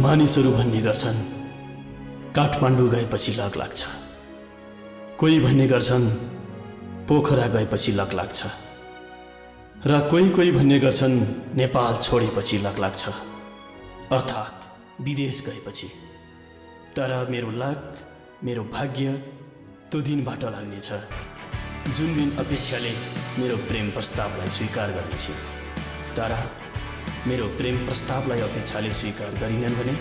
मानिसहरू भन्ने गर्छन् काठमाडौँ गएपछि लग लाग्छ, कोही भन्ने गर्छन् पोखरा गएपछि लग लाग्छ, र कोही भन्ने गर्छन् नेपाल छोडेपछि लग लाग्छ, अर्थात् विदेश गएपछि। तर मेरो लक, मेरो भाग्य त्यो दिनबाट लाग्नेछ जुन दिन अपेक्षाले मेरो प्रेम प्रस्तावलाई स्वीकार गर्नेछ। तर मेरो प्रेम प्रस्तावलाई अपेक्षाले स्वीकार गरिनन् भने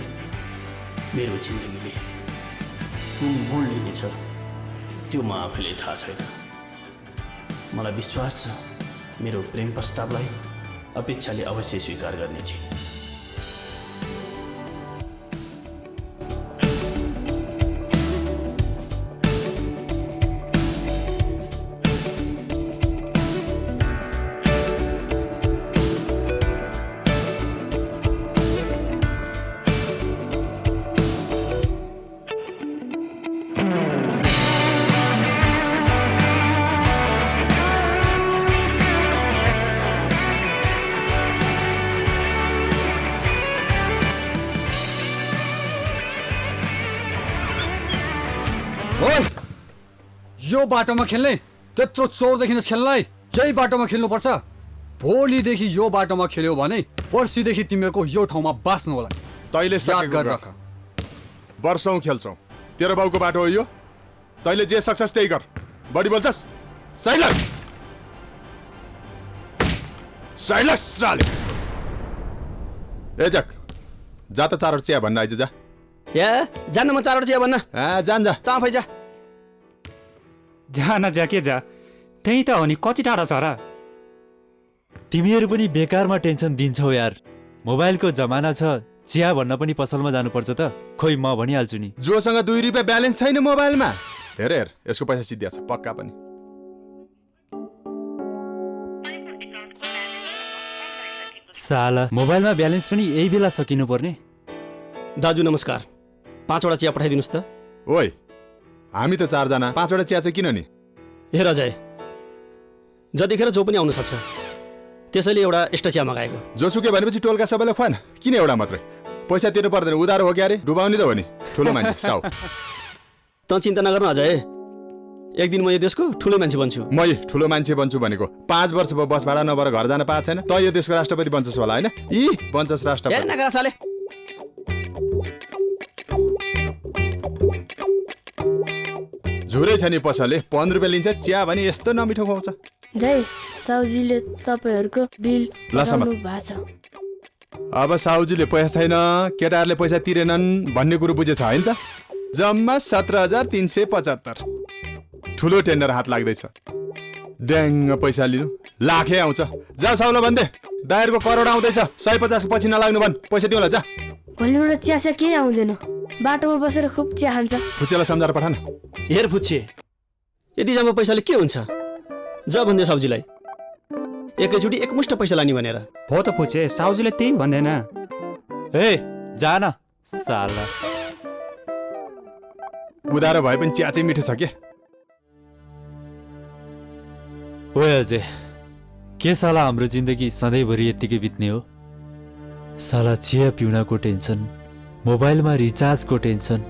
मेरो जिन्दगीले कुन मोड लिनेछ त्यो म आफैले थाहा छैन। मलाई विश्वास छ मेरो प्रेम प्रस्तावलाई अपेक्षाले अवश्य स्वीकार गर्नेछ। यो बाटोमा खेल्ने त्यत्रो चोरदेखि खेल्नलाई यही बाटोमा खेल्नुपर्छ। भोलिदेखि यो बाटोमा खेल्यो भने पर्सिदेखि तिमीहरूको यो ठाउँमा बाँच्नु होला। तैले याद गरेर वर्षौं खेल्छौ, तेरो बाउको बाटो हो यो। तैले जे सक्छस् त्यही गर। बढी बोल्छस् साइलेन्स साइलेन्स साले। ए जक जा त चारवटा चिया भन्न आइज। जा या जान्न, म चारवटा चिया भन्न। जान जा त आफै जा। जा न जा, के जा, त्यही त हो नि। कति टाढा छ र? तिमीहरू पनि बेकारमा टेन्सन दिन्छौ यार। मोबाइलको जमाना छ, चिया भन्न पनि पसलमा जानुपर्छ त। खोइ म भनिहाल्छु नि। जोसँग 2 रुपियाँ ब्यालेन्स छैन मोबाइलमा, हेर हेर यसको पैसा सिद्धिया छ पक्का पनि। साला मोबाइलमा ब्यालेन्स पनि यही बेला सकिनु पर्ने। दाजु नमस्कार, 5वटा चिया पठाइदिनुस् त। ओइ हामी त 4 जना, 5वटा चिया चाहिँ किन नि? हेर अजय, जतिखेर जो पनि आउन सक्छ, त्यसैले एउटा एक्स्ट्रा चिया मगाएको। जोसुकै भनेपछि टोलका सबैलाई खुवान, किन एउटा मात्रै? पैसा तिर्नु पर्दैन, उधारो हो क्यारे? डुबाउने त हो नि ठुलो मान्छे साउ। त चिन्ता नगर्न अजय, एक दिन म यो देशको ठुलो मान्छे बन्छु। मै ठुलो मान्छे बन्छु भनेको 5 वर्ष भयो बस भाडा नभएर घर जान पाएको छैन। त यो देशको राष्ट्रपति बन्छस् होला हैन? बन्छस् राष्ट्रपति। नगर साले। झुरै छ नि पसलले 15 रुपियाँ लिन्छ चिया भने यस्तो नमिठो खुवाउँछ। दाइ, साउजीले तपाईहरुको बिल लसम्म। पठाउनु भएको छ। अब साउजीले पैसा छैन, केटाहरूले पैसा तिरेनन् भन्ने कुरो बुझेछ हैन त? जम्मा 17,375 ठुलो टेन्डर हात लाग्दैछ। ड्याङ्ग पैसा लिनु लाखै आउँछ। जा साउला भन्दै दायरको करोड आउँदैछ, 150 पछि नलाग्नु भन्, पैसा दिउँला जा। भोलिबाट चिया केही आउँदैन, बाटोमा बसेर खुब चिया खान्छ। फुच्चेलाई सम्झाएर पठान। हेर फुच्चे, यति जम्मा पैसाले के हुन्छ? जा भन्दै साउजीलाई एकैचोटि एकमुष्ट पैसा लाने भनेर। हो त पुछे, साउजीले त्यही भन्दैन। ए जा न साला। उधारो भए पनि चिया चाहिँ मिठो छ के? ओए अजय, के साला हाम्रो जिन्दगी सधैँभरि यत्तिकै बित्ने हो? साला चिया पिउनको टेन्सन, मोबाइलमा रिचार्जको टेन्सन,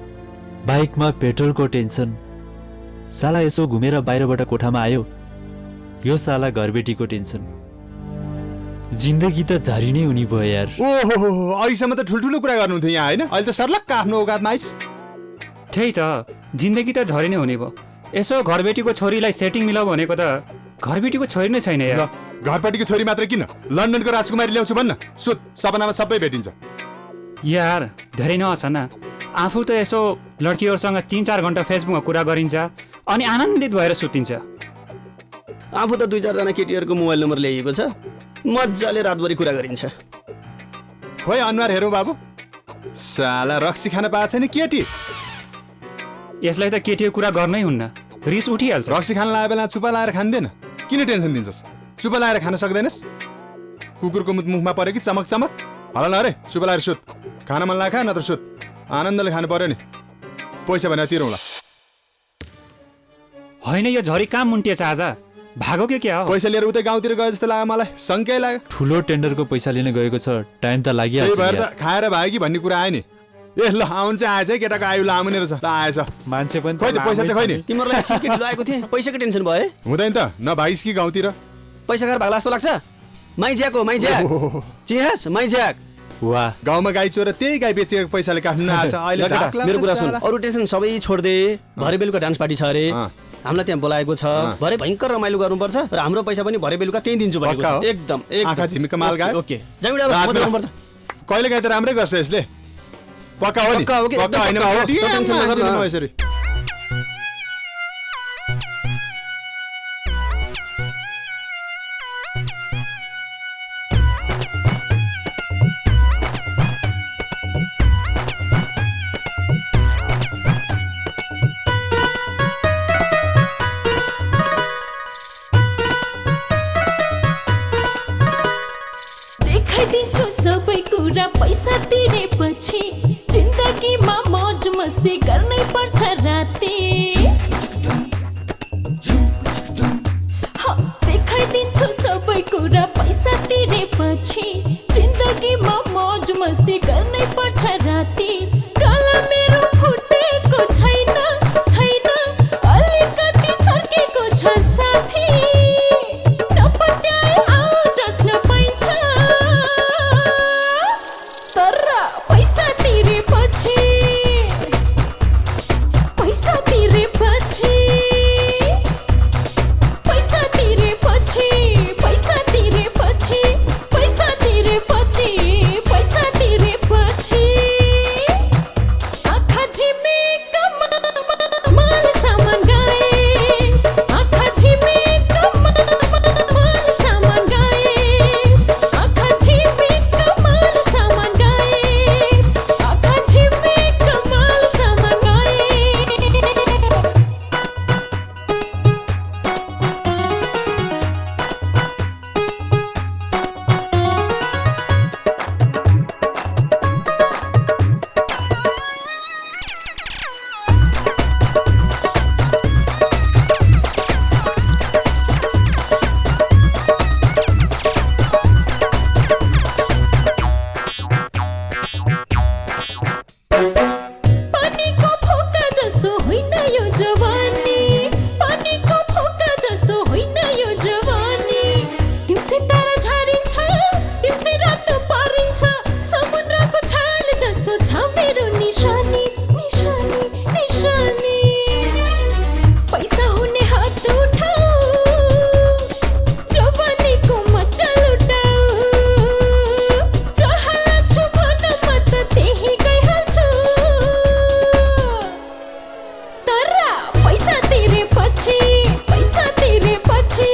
बाइकमा पेट्रोलको टेन्सन। साला यसो घुमेर बाहिरबाट कोठामा आयो, यो साला घरबेटीको टेन्सन। जिन्दगी त झरी नै हुने भयो यार। ओहो अहिलेसम्म त ठुल्ठुलो कुरा गर्नुहुन्थ्यो यहाँ हैन? अहिले त सर्लक्क आफ्नो औकातमा आइस। त्यही त, जिन्दगी त झरी नै हुने भयो। यसो घरबेटीको छोरीलाई सेटिङ मिलाऊ भनेको त घरबेटीको छोरी नै छैन यार। घरपाटीको छोरी मात्र किन, लन्डनको राजकुमारी ल्याउँछु भन्न, सुत सपनामा सबै भेटिन्छ। यार धेरै नहस न, आफू त यसो लड्कीहरूसँग 3-4 घन्टा फेसबुकमा कुरा गरिन्छ अनि आनन्दित भएर सुतिन्छ। आफू त 2-4 जना केटीहरूको मोबाइल नम्बर ल्याइएको छ, मजाले रातभरि कुरा गरिन्छ। खोइ अनुहार हेरौँ बाबु, साला रक्सी खान पाएको छैन केटी। यसलाई त केटीको कुरा गर्नै हुन्न, रिस उठिहाल्छ। रक्सी खान लाए बेला चुपा लाएर खान्दैन, किन टेन्सन दिन्छस्? चुपा लाएर खान सक्दैनस्? कुकुरको मुखमा पऱ्यो कि चमक चमक? हल न अरे, चुपा लाएर सुत। खान मन लाग्यो नत्र सुत, आनन्दले खानु पर्यो नि। पैसा भनेर तिरौँला। होइन, यो झरी काम मुन्टिएछ आज। भागो के क्या हो? पैसा लिएर उतै गाउँतिर गयो जस्तो लाग्यो मलाई, शङ्कै लाग्यो। ठुलो टेन्डरको पैसा लिन गएको छ, टाइम त त्यही लागिहाल्छ भएर यार। त खाएर भयो कि भन्ने कुरा आयो नि। ए ल आउनु चाहिँ आएछ है, केटाको आयु लामुने रहेछ, ल आएछ। मान्छे पनि खै त पैसा चाहिँ खै नि? तिमीहरूलाई एकछिन केटी लगाएको थिएँ, पैसाको टेन्सन भयो है? हुँदैन त, नभागिस् कि गाउँतिर। पैसा खाएर भाग्ला जस्तो लाग्छ? माइज्याक हो, माइज्याक। चिहास माइज्याक। वाह, गाउँमा गाई चोर त्यही गाई बेचेको पैसाले काट्नु आएछ अहिले। ल केटा, ढाक लाग्छ मेरो कुरा सुन, साला। अरू टेन्सन सबै छोड्दे। भरे बेलुका डान्स पार्टी छ अरे, हामीलाई त्यहाँ बोलाएको छ। भरे भयङ्कर रमाइलो गर्नुपर्छ र हाम्रो पैसा पनि भरे बेलुका त्यही दिन्छु भनेको पक्का हो? छ। एकदम आँखा झिमिक्क माल गायो। ओके जामिडा म जानुपर्छ। कहिले काहीँ त राम्रै गर्छ यसले। पक्का हो नि? पक्का हो कि? पक्का होइन एकदम पक्का हो। भने त्यो टेन्सन नगर्नु। टेन्सन यसरी। देखाइदिन्छु सबै कुरा पैसा तिरेपछि, जिन्दगीमा मौज मस्ती गर्नै पर्छ राति। देखाइदिन्छु सबै कुरा पैसा तिरेपछि, जिन्दगीमा मौज मस्ती गर्नै पर्छ राति। गला मेरो फुटेको छैन, छैन अलिकति छर्केको छ साथी। नपत्याए आऊ जच्न पाइन्छ, तर पैसा तिरेपछि, पैसा तिरेपछि, पैसा तिरेपछि, पैसा तिरेपछि, पैसा तिरेपछि, पैसा तिरेपछि। आँखा झिमेका माल सामान गाए, आँखा झिमेका माल सामान गाए, आँखा झिमेका माल सामान गाए, आँखा झिमेका माल सामान गाए। पानीको फोका जस्तो होइन यो जवानी, पानीको फोका जस्तो होइन यो जवानी। दिउँसै तारा झारिन्छ, दिउँसै रात पारिन्छ, समुद्रको छाल जस्तो छ मेरो निशानी, निशानी, निशानी। पैसा हुने हात उठाऊ, जवानीको मजा लुटाऊ। जहाँ लाग्छु भन म त त्यही गइहाल्छु, तर पैसा तिरेपछि, पैसा तिरेपछि,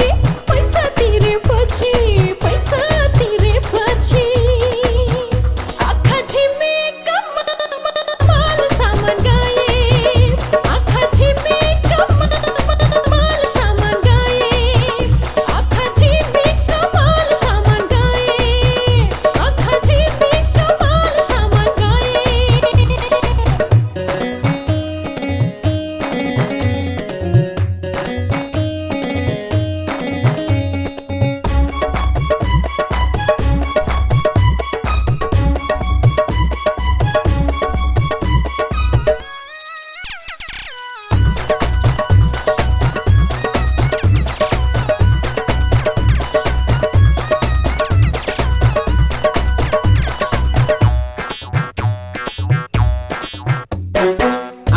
पैसा तिरेपछि, पैसा तिरेपछि। आँखा झिमेका माल सामान गाए, आँखा झिमेका माल सामान गाए, आँखा झिमेका माल सामान गाए, आँखा झिमेका माल सामान गाए।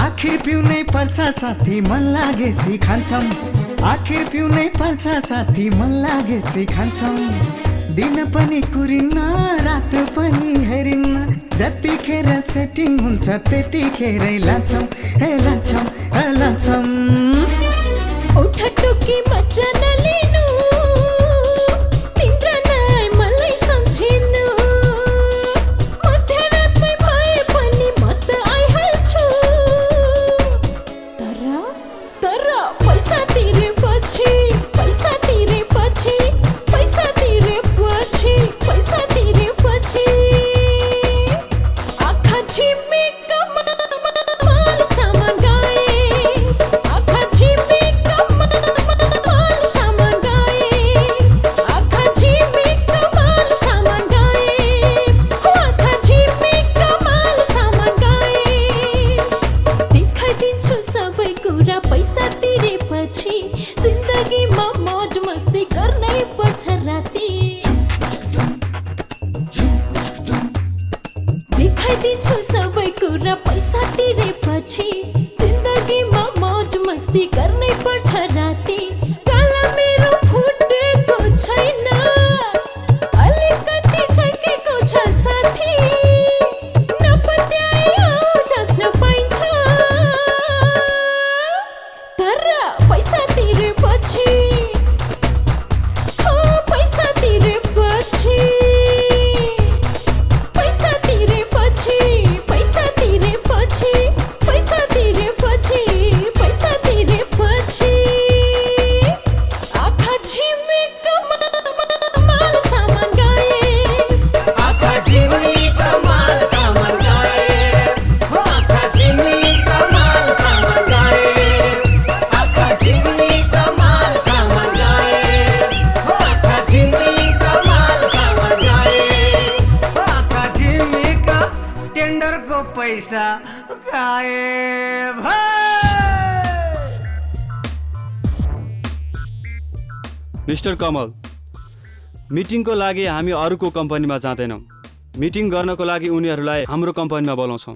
आखिर पिउनै पर्छ साथी मन लागेसी खान्छौँ, आखिर पिउनै पर्छ साथी मन लागेसी खान्छौँ। दिन पनि कुरिन्न, रात पनि हेरिन्न, जतिखेर सेटिङ हुन्छ त्यतिखेरै लान्छौँ, हे लान्छौँ, हे लान्छौँ। उठा टोकी मजा नलिनु, तिम्रो नाइ मलाई सम्झिनु। मध्यरातमै भए पनि म त आइहाल्छु, तर पैसा तिरेपछि, पैसा तिरेपछि, पैसा तिरेपछि, पैसा तिरेपछि। आँखा झिमेका माल सामान गाए, आँखा झिमेका माल सामान साथी देखाइदिन्छु सबै कुरा पैसा तिरेपछि जिन्दगीमा मौज मस्ती गर्नै पर्छ राति गाला मेरो फुटेको छैन अलिकति झर्केको छ साथी नपत्याए जाँच्न पाइन्छ तर पैसा तिरेपछि पैसा तिरेपछि पैसा तिरेपछि पैसा तिरेपछि पैसा तिरेपछि पैसा तिरेपछि आँखा झिमेका माल सामान गाए आँखा झिमिका माल सामान गाए आँखा झिमिका माल सामान गाए आँखा झिमिका माल सामान गाए आँखा झिमिका माल सामान गाए आँखा झिमिका टेन्डरको पैसा गायब मिस्टर कमल मिटिङको लागि हामी अरूको कम्पनीमा जाँदैनौँ मिटिङ गर्नको लागि उनीहरूलाई हाम्रो कम्पनीमा बोलाउँछौँ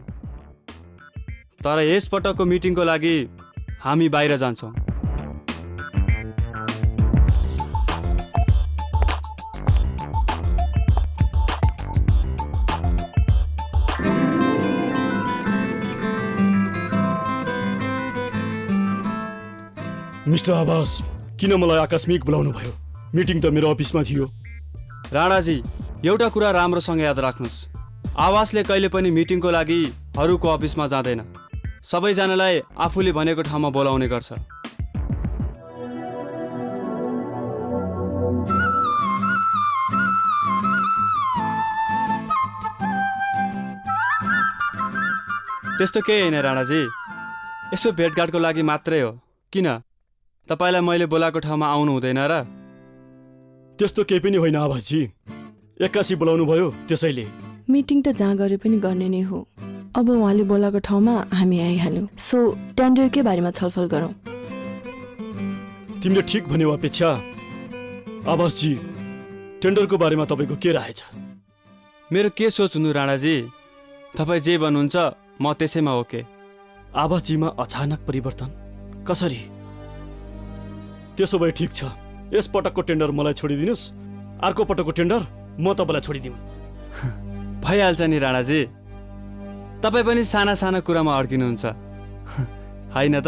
तर यसपटकको मिटिङको लागि हामी बाहिर जान्छौँ मिस्टर आवास किन मलाई आकस्मिक बोलाउनु भयो मिटिङ त मेरो अफिसमा थियो राणाजी एउटा कुरा राम्रोसँग याद राख्नुहोस् आवासले कहिले पनि मिटिङको लागि अरूको अफिसमा जाँदैन सबैजनालाई आफूले भनेको ठाउँमा बोलाउने गर्छ त्यस्तो केही होइन राणाजी यसो भेटघाटको लागि मात्रै हो किन तपाईँलाई मैले बोलाएको ठाउँमा आउनु हुँदैन र त्यस्तो केही पनि होइन आवासजी एक्कासी बोलाउनु भयो त्यसैले मिटिङ त जहाँ गरे पनि गर्ने नै हो अब उहाँले बोलाएको ठाउँमा हामी आइहाल्यौँ सो टेन्डरकै बारेमा छलफल गरौँ तिमीले ठिक भन्यो अपेक्षा आवासजी टेन्डरको बारेमा तपाईँको के राय छ मेरो के सोच हुनु राणाजी तपाईँ जे भन्नुहुन्छ म त्यसैमा ओके आवासजीमा अचानक परिवर्तन कसरी त्यसो भए ठिक छ यस पटकको टेन्डर मलाई छोडिदिनुहोस् अर्को पटकको टेन्डर म तपाईँलाई छोडिदिउँ भइहाल्छ नि राणाजी तपाईँ पनि साना साना कुरामा अड्किनुहुन्छ होइन त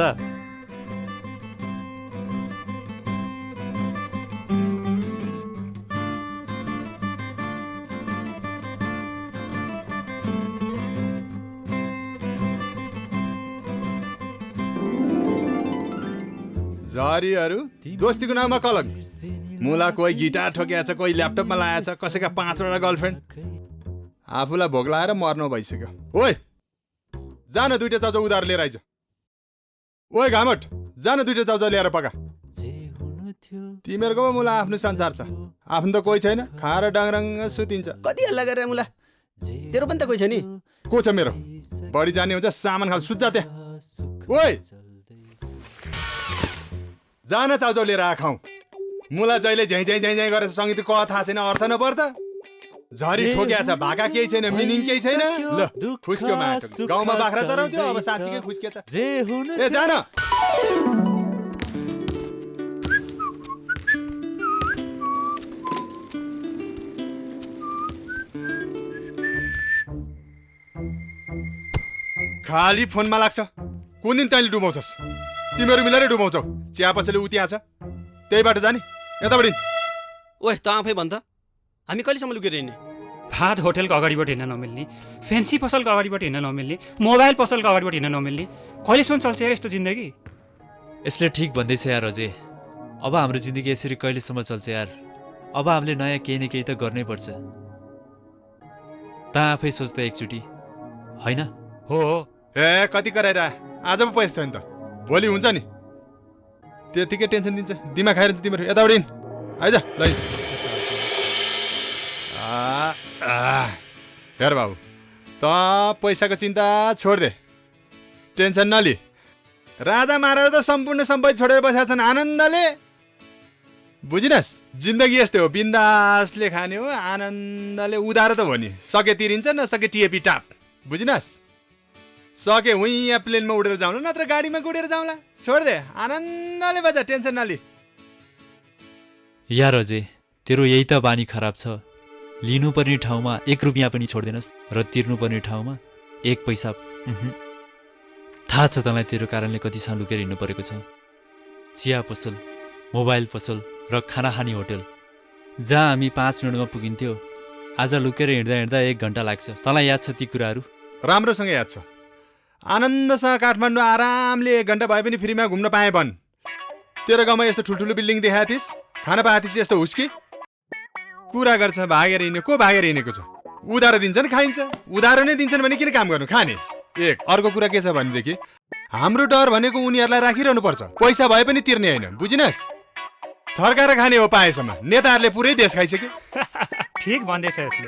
झरीहरू दोस्तीको नाममा कलङ मुला कोही गिटार ठोकिया छ कोही ल्यापटपमा लगाएको छ कसैका 5वटा गर्लफ्रेन्ड आफूलाई भोग लगाएर मर्नु भइसक्यो ओइ जान 2टा चाउचाउ उधार लिएर आइज ओइ घामट जान 2टा चाउचाउ ल्याएर पका तिमीहरूको मुला आफ्नो संसार छ आफ्नो त कोही छैन खाएर डाङरङ्ग सुतिन्छ कति हल्ला गरेर मुला तेरो पनि त कोही छ नि को छ मेरो बढी जाने हुन्छ सामान खाल सुत्जा त्यहाँ ओइ जान चाउचाउ लिएर आखाउ मुला जहिले झै झै झै झै गरेर सङ्गीत क थाहा छैन अर्थ नपर्दा झरी ठोक्या छ भाका केही छैन मिनिङ केही छैन ल खुस्क्यो माटो गाउँमा बाख्रा चराउँथ्यो अब साँच्चीकै खुस्के छ ए जान खाली फोनमा लाग्छ कुन दिन तैँले डुबाउँछस् तिमीहरू मिलेरै डुबाउँछौ चिया पसले उतिया छ त्यही बाटो जाने यताबाट ओए त आफै भन् त हामी कहिलेसम्म लुकेर हिँड्ने भात होटलको अगाडिबाट हिँड्न नमिल्ने फेन्सी पसलको अगाडिबाट हिँड्न नमिल्ने मोबाइल पसलको अगाडिबाट हिँड्न नमिल्ने कहिलेसम्म चल्छ यार यस्तो जिन्दगी यसले ठिक भन्दैछ यार अझै अब हाम्रो जिन्दगी यसरी कहिलेसम्म चल्छ यार अब हामीले नयाँ केही न केही त गर्नै पर्छ त आफै सोच त एकचोटि होइन हो ए कति कराएर आज पो पैसा छैन त भोलि हुन्छ नि त्यतिकै टेन्सन दिन्छ दिमाग खाइरहन्छ तिमीहरू यताबाट हिँड आइज ल हेर बाबु त पैसाको चिन्ता छोड दे टेन्सन नलि राजा महाराजा त सम्पूर्ण सम्पत्ति छोडेर बसेका छन् आनन्दले बुझिनस् जिन्दगी यस्तै हो बिन्दासले खाने हो आनन्दले उधारो त हो नि सके तिरिन्छ नसके टिएपी टाप बुझिनस् सके हुँ प्लेनमा उडेर जाउँला नत्र गाडीमा गुडेर जाउँला छोड्दे आनन्दले बजा टेन्सन नलि यार अझै तेरो यही त बानी खराब छ लिनुपर्ने ठाउँमा 1 रुपियाँ पनि छोड्दैनस् र तिर्नुपर्ने ठाउँमा 1 पैसा थाहा छ तँलाई तेरो कारणले कति साल लुकेर हिँड्नु परेको छ चिया पसल मोबाइल पसल र खाना खाने होटल जहाँ हामी 5 मिनटमा पुगिन्थ्यो आज लुकेर हिँड्दा हिँड्दा 1 घन्टा लाग्छ तँलाई याद छ ती कुराहरू राम्रोसँग याद छ आनन्दसँग काठमाडौँ आरामले 1 घन्टा भए पनि फ्रीमा घुम्न पाएँ भन् तेरो गाउँमा यस्तो ठुल्ठुलो बिल्डिङ देखाएको थिइस् खाना पाएको थिइस् यस्तो हुस्की कुरा गर्छ भागेर हिँड्ने को भागेर हिँडेको छ उधारो दिन्छन् खाइन्छ उधारो नै दिन्छन् भने किन काम गर्नु खाने एक अर्को कुरा के छ भनेदेखि हाम्रो डर भनेको उनीहरूलाई राखिरहनु पर्छ पैसा भए पनि तिर्ने होइन बुझिनस् थर्काएर खाने हो पाएसम्म नेताहरूले पुरै देश खाइसक्यो ठिक भन्दैछ यसले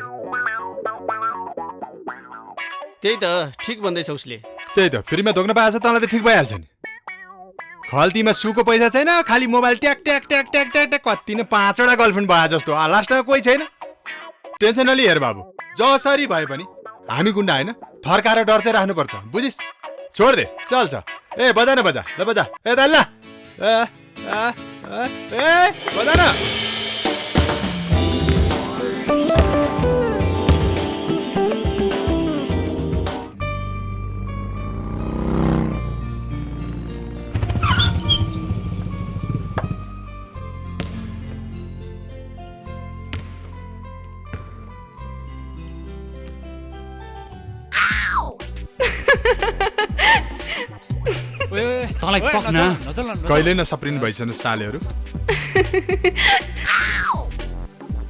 त्यही त ठिक भन्दैछ उसले त्यही त फ्रीमा धोक्न पाएछ तँलाई त ठिक भइहाल्छ नि खल्तीमा सुको पैसा छैन खालि मोबाइल ट्याक ट्याक ट्याक ट्याक ट्याक ट्याक कति न 5वटा गर्लफ्रेन्ड भयो जस्तो लास्टमा कोही छैन टेन्सन नलि हेर बाबु जसरी भए पनि हामी गुन्डा होइन थर्काएर डर चाहिँ राख्नुपर्छ बुझिस् छोड दे चल्छ ए बजा न बजा ल बजा ए दाइ ल ए बजा न तँलाई पक्न कहिले नसप्रिनु भइसक्नु सालेहरू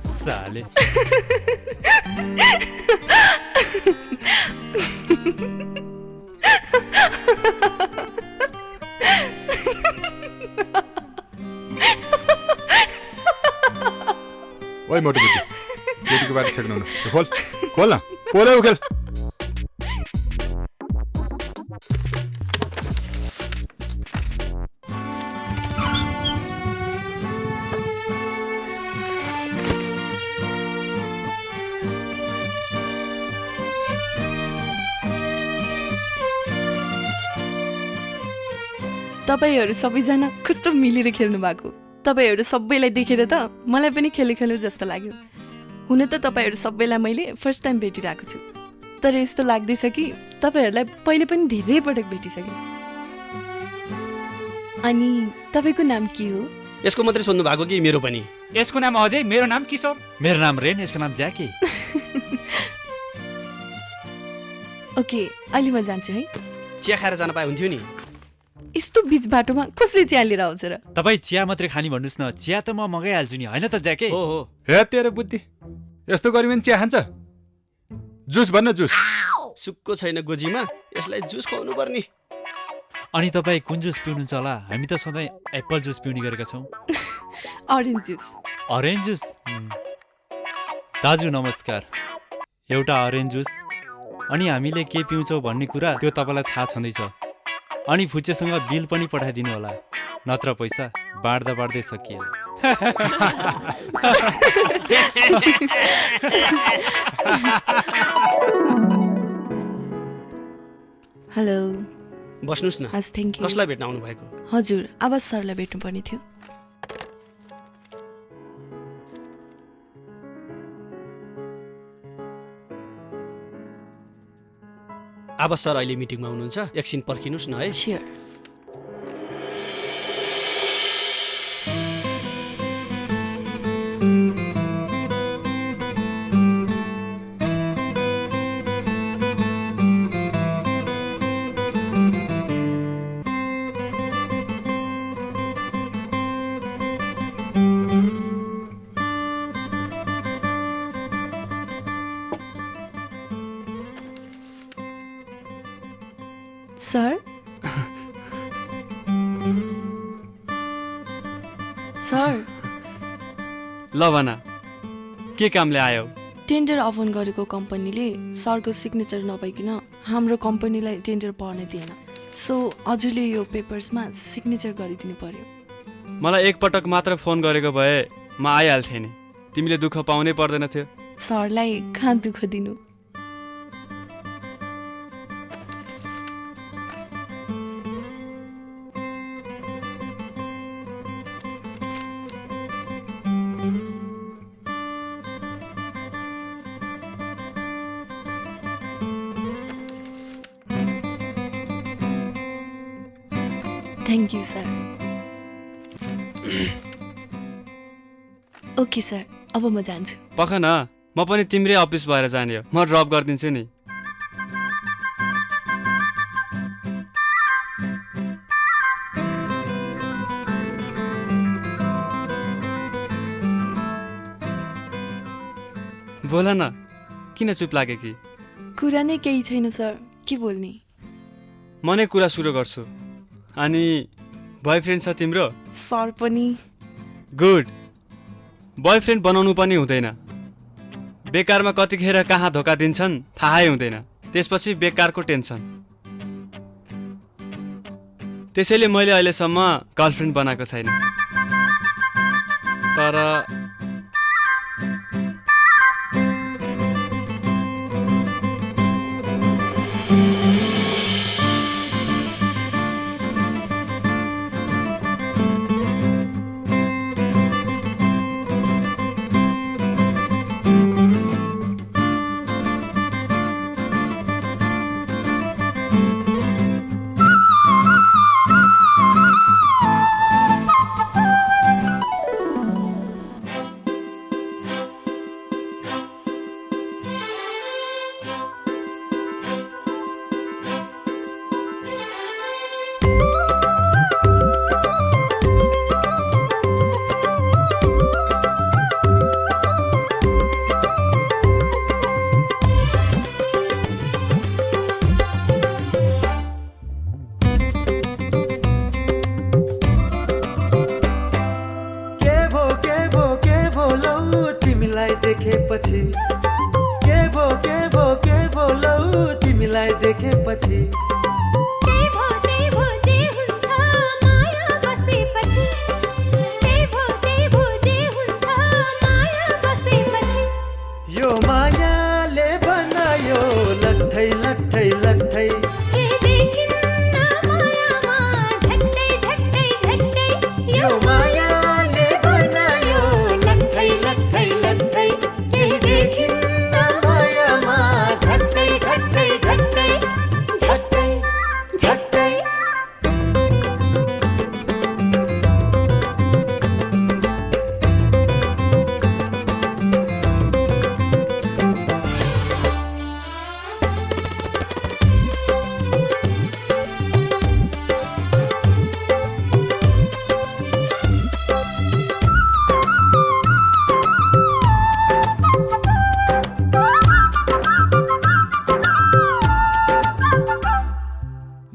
साले ओइ मोटो बुद्धि केटीको बाटो छेक्नु न खोल खोल न पोले उखेल तपाईँहरू सबैजना कस्तो मिलेर खेल्नु भएको तपाईँहरू सबैलाई देखेर त मलाई पनि खेल्नु जस्तो लाग्यो हुन त तपाईँहरू सबैलाई मैले फर्स्ट टाइम भेटिरहेको छु तर यस्तो लाग्दैछ कि तपाईँहरूलाई पहिले पनि धेरै पटक भेटिसकेँ अनि तपाईँको नाम के हो यसको मात्रै सोध्नु भएको कि मेरो पनि यसको नाम अजय मेरो नाम किशोर मेरो नाम रेन यसको नाम ज्याकी ओके अहिले म जान्छु है चिया खाएर जान पाए हुन्थ्यो नि यस्तो बीच बाटोमा कसले चिया लिएर आउँछ र तपाईँ चिया मात्रै खानी भन्नुहोस् न चिया त म मगाइहाल्छु नि होइन त ज्याके हो हो हे तेरो बुद्धि यस्तो गऱ्यो भने चिया खान्छ जुस भन्न जुस सुक्को छैन गोजीमा यसलाई जुस खुवाउनु पर्ने अनि तपाईँ कुन जुस पिउनुहुन्छ होला हामी त सधैँ एप्पल जुस पिउने गरेका छौँ अरेन्ज जुस अरेन्ज जुस दाजु नमस्कार एउटा अरेन्ज जुस अनि हामीले के पिउँछौँ भन्ने कुरा त्यो तपाईँलाई थाहा छँदैछ अनि फुच्चेसँग बिल पनि पठाइदिनु होला नत्र पैसा बाँड्दा बाँड्दै सकिएला हेलो बस्नुस् न हस् थ्याङ्क यू कसलाई भेट्न आउनु भएको हजुर आवाज सरलाई भेट्नुपर्ने थियो आवाज सर अहिले मिटिङमा हुनुहुन्छ एकछिन पर्खिनुहोस् न है स्योर सर सर ल भन के कामले आयो टेन्डर अफन गरेको कम्पनीले सरको सिग्नेचर नपाइकन हाम्रो कम्पनीलाई टेन्डर पर्न दिएन सो हजुरले यो पेपर्समा सिग्नेचर गरिदिनु पर्यो मलाई एकपटक मात्र फोन गरेको भए म आइहाल्थेँ नि। तिमीले दुःख पाउनै पर्दैन थियो। सरलाई कहाँ दुःख दिनु। Thank you sir. Okay sir, अब म जान्छु। पख न, म पनि तिम्रै अफिस भएर जाने हो। म ड्रप गरिदिन्छु नि। बोल न, किन चुप लागे कि? कुरा नै केही छैन सर, के बोल्ने? म नै कुरा सुरु गर्छु। अनि बोयफ्रेन्ड छ तिम्रो? सर पनि। गुड। बोयफ्रेन्ड बनाउनु पनि हुँदैन। बेकारमा कतिखेर कहाँ धोका दिन्छन् थाहै हुँदैन। त्यसपछि बेकारको टेन्सन। त्यसैले मैले अहिलेसम्म गर्लफ्रेन्ड बनाएको छैन। तर देखेपछि के भो लौ तिमीलाई देखेपछि यो मायाले बनायो लट्ठै लट्ठै लट्ठै यो मायाले बनायो लट्ठै लट्ठै लट्ठै केही देखिन्न मायामा झट्टै झट्टै झट्टै झट्टै झट्टै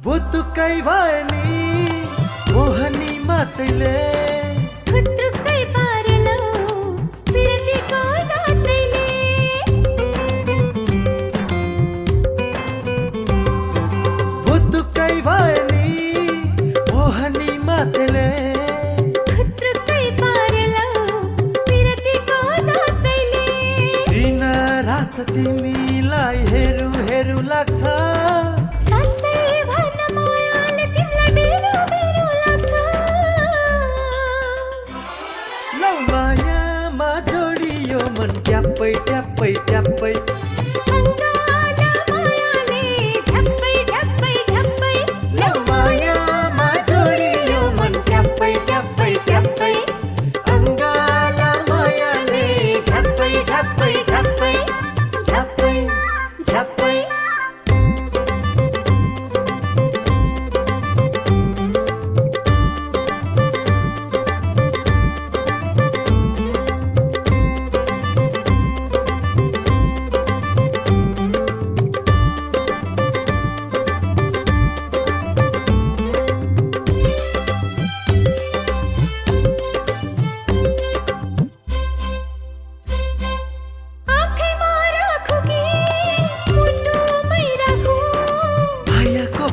बुतुकै भयो नि मोहनी मातैले खुत्रुकै पारलो बिरतीको जातैले बुतुकै भयो नि मोहनी मातैले खुत्रुकै पारलो बिरतीको जातैले दिन रात तिमीलाई हेरु हेरु लाग्छ मायामा जोडियो मन ट्याप्पै ट्याप्पै ट्याप्पै मायामा जोडियो मन ट्याप्पै ट्याप्पै ट्याप्पै अङ्गाला मायाले झ्याप्पै झ्याप्पै झ्याप्पै झ्याप्पै झ्याप्पै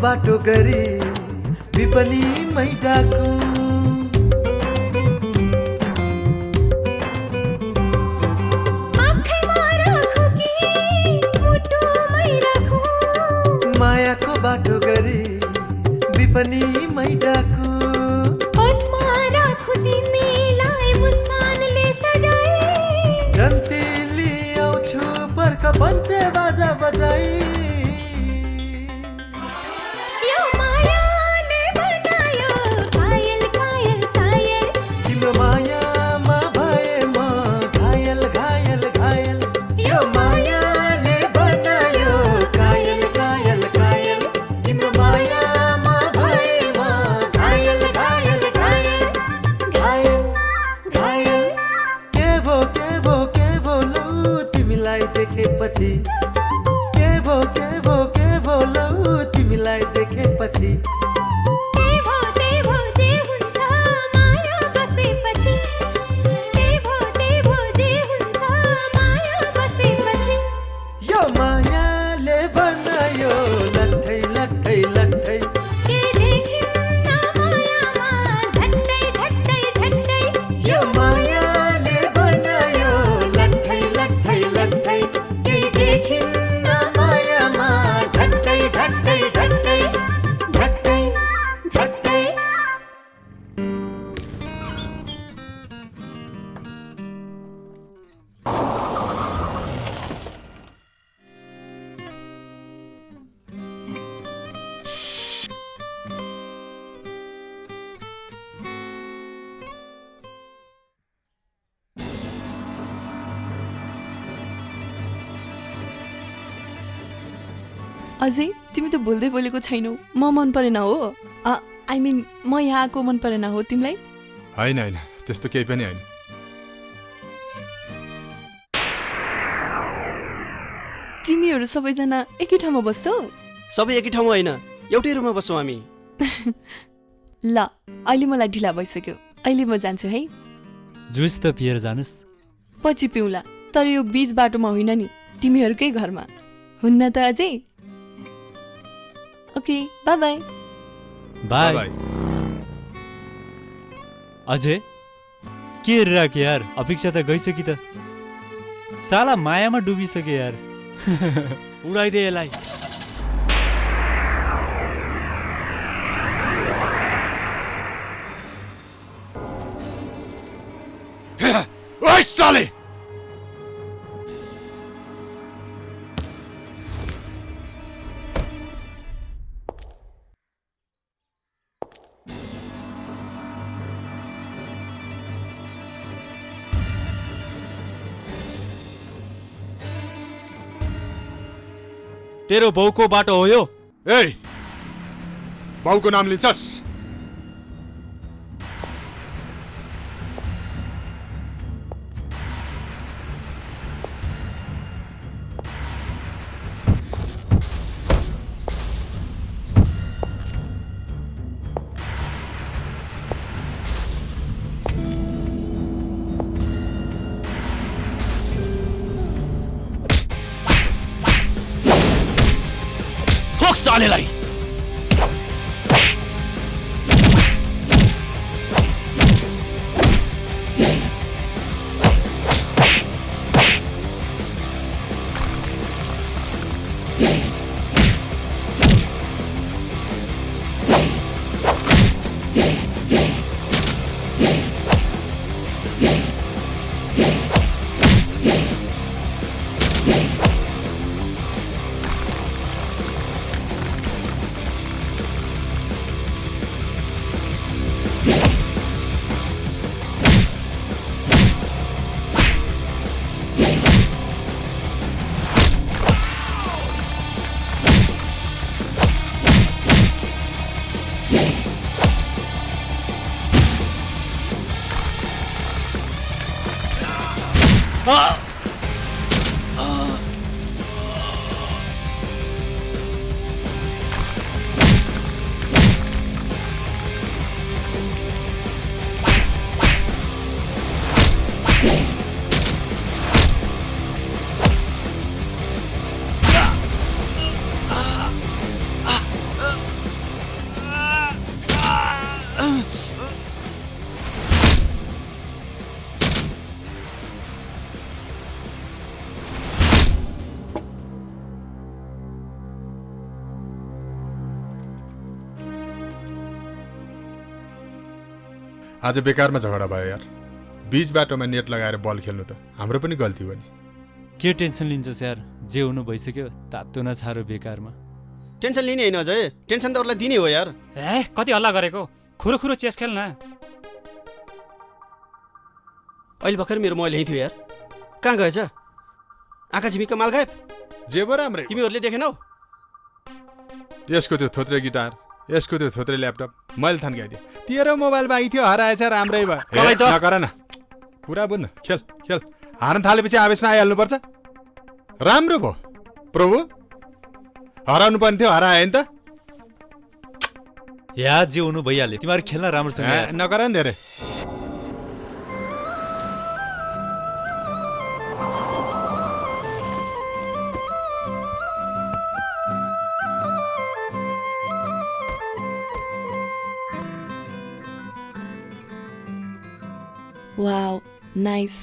बाटो गरी विपनीमै डाकु पनि मै डाकु ओठमा राखु तिमीलाई मुस्कानले सजाई जन्ती लिआउँछु पर्ख पञ्चे बाजा बजाई यो मायाले बनायो घायल घायल घायल तिम्रो मायामा भए म घायल घायल घायल यो मायाले बनायो घायल घायल घायल तिम्रो मायामा भए म घायल घायल घायल घायल घायल के भो लौ तिमीलाई देखेपछि के भो लौ तिमीलाई देखेपछि देवो देवो जे हुन्छ माया बसेपछि देवो जे हुन्छ माया बसेपछि यो मायाले बनायो लट्ठै लट्ठै लट्ठै के देखिन्न मायामा झट्टै झट्टै झट्टै यो मायाले बनायो लट्ठै लट्ठै लट्ठै केही देखिन्न मायामा झट्टै झट्टै झट्टै झट्टै झट्टै अझै तिमी त बोल्दै बोलेको छैनौ म मन परेन हो आई मिन म यहाँ आएको मन परेन हो तिमीलाई होइन होइन त्यस्तो केही पनि होइन तिमीहरू सबैजना एकै ठाउँमा बस्छौ सबै एकै ठाउँमा होइन एउटै रुममा बस्छौँ हामी ल अहिले मलाई ढिला भइसक्यो अहिले म जान्छु है जुस त पिएर जानुस् पछि पिउँला तर यो बीच बाटोमा होइन नि तिमीहरूकै घरमा हुन्न त अझै okay by by by by अझै के हेरिराख यार अपेक्षा त गइसक्यो त साला मायामा डुबिसक्यो यार उडाइदे यसलाई ओइ साले तेरो बाउको बाटो हो यो ए बाउको नाम लिन्छस् ठोक सालेलाई आज बेकारमा झगडा भयो यार। बीच बाटोमा नेट लगाएर बल खेल्नु त हाम्रो पनि गल्ती हो नि। के टेन्सन लिन्छस् यार, जे हुनु भइसक्यो, तातो नछारो बेकारमा। टेन्सन लिने होइन अजय, टेन्सन त अरूलाई दिने हो यार। कति हल्ला गरेको, खुरो खुरो चेस खेल्न। अहिले भर्खर मेरो मोबाइल यहीँ थियो यार, कहाँ गएछ? आँखा झिमिक्का माल गायब। जे भयो राम्रै, तिमीहरूले देखेनौ? यसको त्यो थोत्रे गिटार, यसको त्यो थोत्रे ल्यापटप मैले थन्काइदिएँ। तेरो मोबाइल बाँकी थियो, हराएछ, राम्रै भयो। नगर न, कुरा बुझ्न, खेल खेल। हार्न थालेपछि आवेशमा आइहाल्नुपर्छ। राम्रो भयो प्रभु, हराउनु पर्ने थियो, हरायो नि त। या जे हुनु भइहाल्यो, तिमीहरू खेल्न राम्रोसँग। नगर नि धेरै। Wow nice.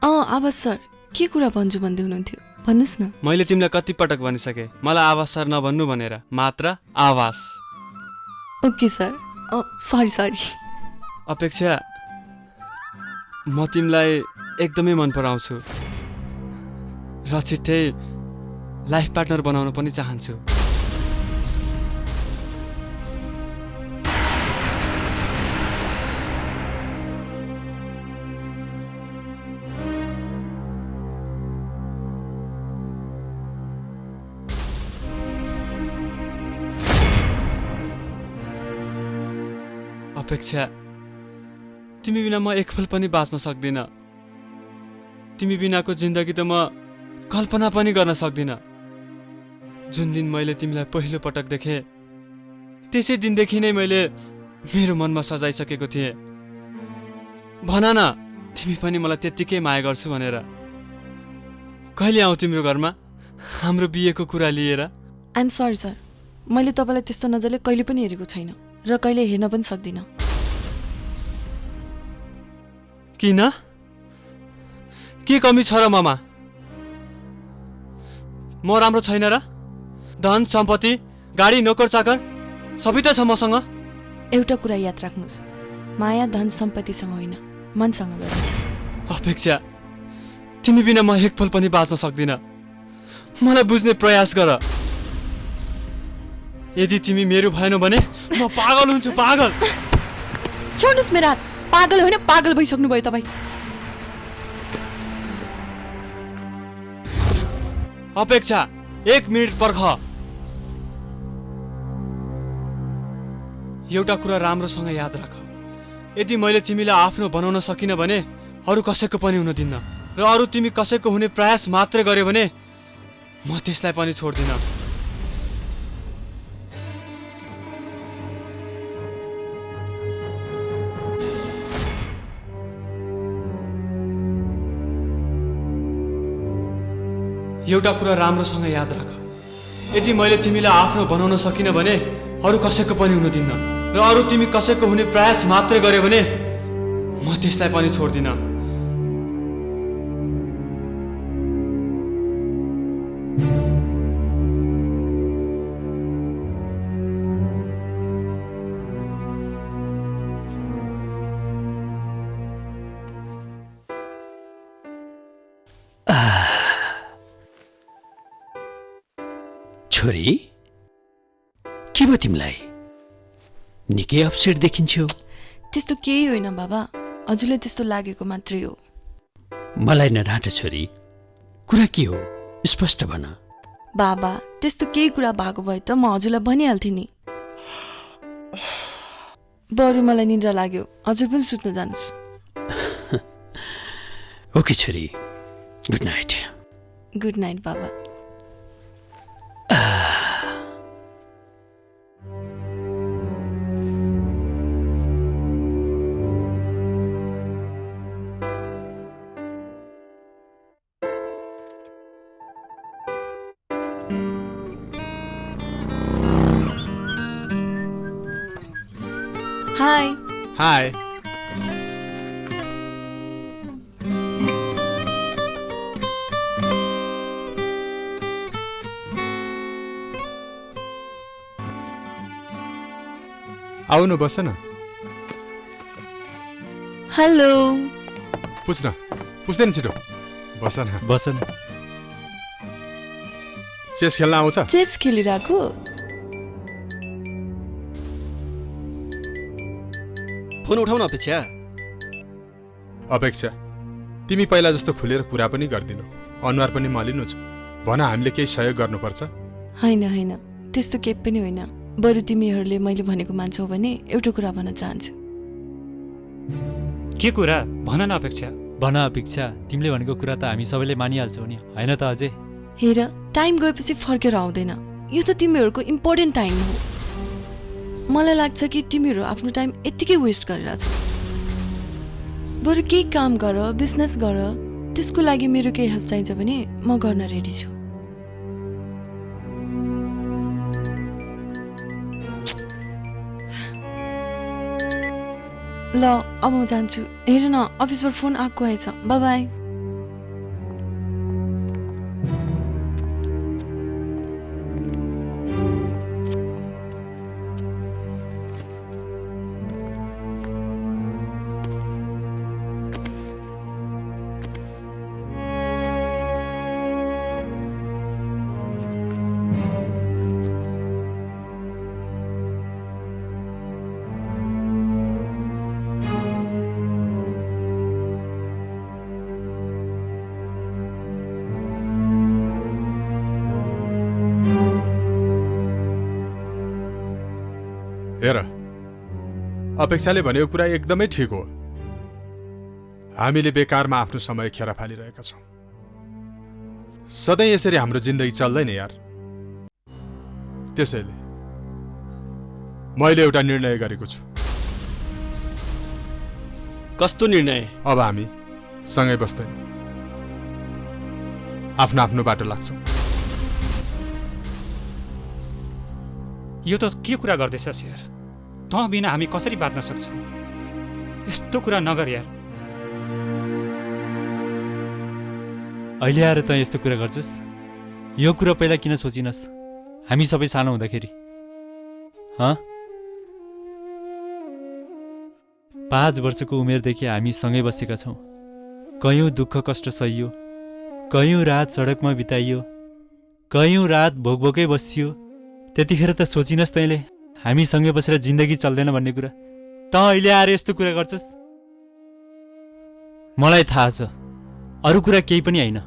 आवाज सर के कुरा भन्छु भन्दै हुनुहुन्थ्यो, भन्नुहोस् न। मैले तिमीलाई कति पटक भनिसकेँ मलाई आवाज सर नभन्नु भनेर, मात्र आवाज। Okay sir, sorry. अपेक्षा, म तिमीलाई एकदमै मन पराउँछु र छिट्टै लाइफ पार्टनर बनाउन पनि चाहन्छु। अपेक्षा, तिमी बिना म एक पल पनि बाँच्न सक्दिनँ। तिमी बिनाको जिन्दगी त म कल्पना पनि गर्न सक्दिनँ। जुन दिन मैले तिमीलाई पहिलो पटक देखेँ, त्यसै दिनदेखि नै मैले मेरो मनमा सजाइसकेको थिएँ। भन न, तिमी पनि मलाई त्यत्तिकै माया गर्छु भनेर। कहिले आऊ तिम्रो घरमा हाम्रो बिहेको कुरा लिएर? आइएम सरी सर, मैले तपाईँलाई त्यस्तो नजरले कहिले पनि हेरेको छैन र कहिले हेर्न पनि सक्दिनँ। किन? के कमी छ र ममा? म राम्रो छैन र? धन सम्पत्ति, गाडी, नोकर चाकर सबै त छ मसँग। एउटा कुरा याद राख्नुहोस्, माया धन सम्पत्तिसँग होइन, मनसँग गरिन्छ। अपेक्षा, तिमी बिना म एक पल पनि बाँच्न सक्दिनँ। मलाई बुझ्ने प्रयास गर। यदि तिमी मेरो भएनौ भने म पागल हुन्छु, पागल। छोड्नुहोस् मेरो हात। पागल होइन, पागल भइसक्नु भयो तपाईँ। अपेक्षा, एक मिनट पर्ख। एउटा कुरा राम्रोसँग याद राख, यदि मैले तिमीलाई आफ्नो बनाउन सकिनँ भने अरू कसैको पनि हुन दिन्न, र अरू तिमी कसैको हुने प्रयास मात्र गर्यो भने म त्यसलाई पनि छोड्दिनँ। एउटा कुरा राम्रोसँग याद राख, यदि मैले तिमीलाई आफ्नो बनाउन सकिनँ भने अरू कसैको पनि हुन दिन्न, र अरू तिमी कसैको हुने प्रयास मात्र गर्यो भने म त्यसलाई पनि छोड्दिनँ। छोरी, के भयो तिमीलाई? निकै अपसेट देखिन्छौ। त्यस्तो केही होइन बाबा, हजुरले त्यस्तो लागेको मात्रै हो। मलाई नढाँट छोरी, कुरा के हो स्पष्ट भन। बाबा, त्यस्तो केही कुरा भएको भए त म हजुरलाई भनिहाल्थेँ नि। बरु मलाई निद्रा लाग्यो, हजुर पनि सुत्न जानुहोस्। ओके छोरी, गुड नाइट। गुड नाइट बाबा। हाय। हाय। आउनु बस न। हेलो पुस्दैन छिटो बस न बसन चेस खेल्न आउँछ चेस खेलिरहेको फोन उठाउन अपेक्षा तिमी पहिला जस्तो खुलेर कुरा पनि गर्दिनौ अनुहार पनि मलिनु छ भन हामीले केही सहयोग गर्नुपर्छ होइन त्यस्तो केही पनि होइन बरु तिमीहरूले मैले भनेको मान्छौ भने एउटा कुरा भन्न चाहन्छु के कुरा भन न अपेक्षा भन अपेक्षा तिमीले भनेको कुरा त हामी सबैले मानिहाल्छौँ नि होइन त अझै हेर टाइम गएपछि फर्केर आउँदैन यो त तिमीहरूको इम्पोर्टेन्ट टाइम हो मलाई लाग्छ कि तिमीहरू आफ्नो टाइम यत्तिकै वेस्ट गरिरहेछौ बरु केही काम गर बिजनेस गर त्यसको लागि मेरो केही हेल्प चाहिन्छ भने म गर्न रेडी छु ल अब म जान्छु हेर न अफिसबाट फोन आएको आएछ बाई बाई हेर अपेक्षाले भनेको कुरा एकदमै ठिक हो हामीले बेकारमा आफ्नो समय खेर फालिरहेका छौँ सधैँ यसरी हाम्रो जिन्दगी चल्दैन यार त्यसैले मैले एउटा निर्णय गरेको छु कस्तो निर्णय अब हामी सँगै बस्दैनौँ आफ्नो आफ्नो बाटो लाग्छौँ यो त के कुरा गर्दैछस् यार त बिना हामी कसरी बाँच्न सक्छौँ यस्तो कुरा नगर यार अहिले आएर त यस्तो कुरा गर्छस् यो कुरा पहिला किन सोचिनस् हामी सबै सानो हुँदाखेरि 5 वर्षको उमेरदेखि हामी सँगै बसेका छौँ कयौँ दुःख कष्ट सहियो कयौँ रात सडकमा बिताइयो कयौँ रात भोकभोकै बसियो त्यतिखेर त सोचिनस् तैँले हामी सँगै बसेर जिन्दगी चल्दैन भन्ने कुरा त अहिले आएर यस्तो कुरा गर्छस् मलाई थाहा छ अरू कुरा केही पनि होइन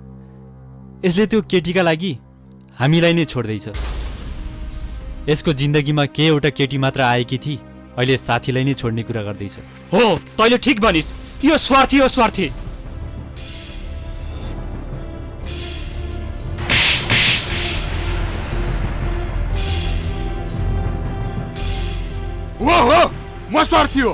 यसले त्यो केटीका लागि हामीलाई नै छोड्दैछ यसको जिन्दगीमा के एउटा केटी मात्र आएकी थिई अहिले साथीलाई नै छोड्ने कुरा गर्दैछ हो तैँले ठिक भनिस् यो स्वार्थी हो स्वार्थी हो म स्वार्थी हो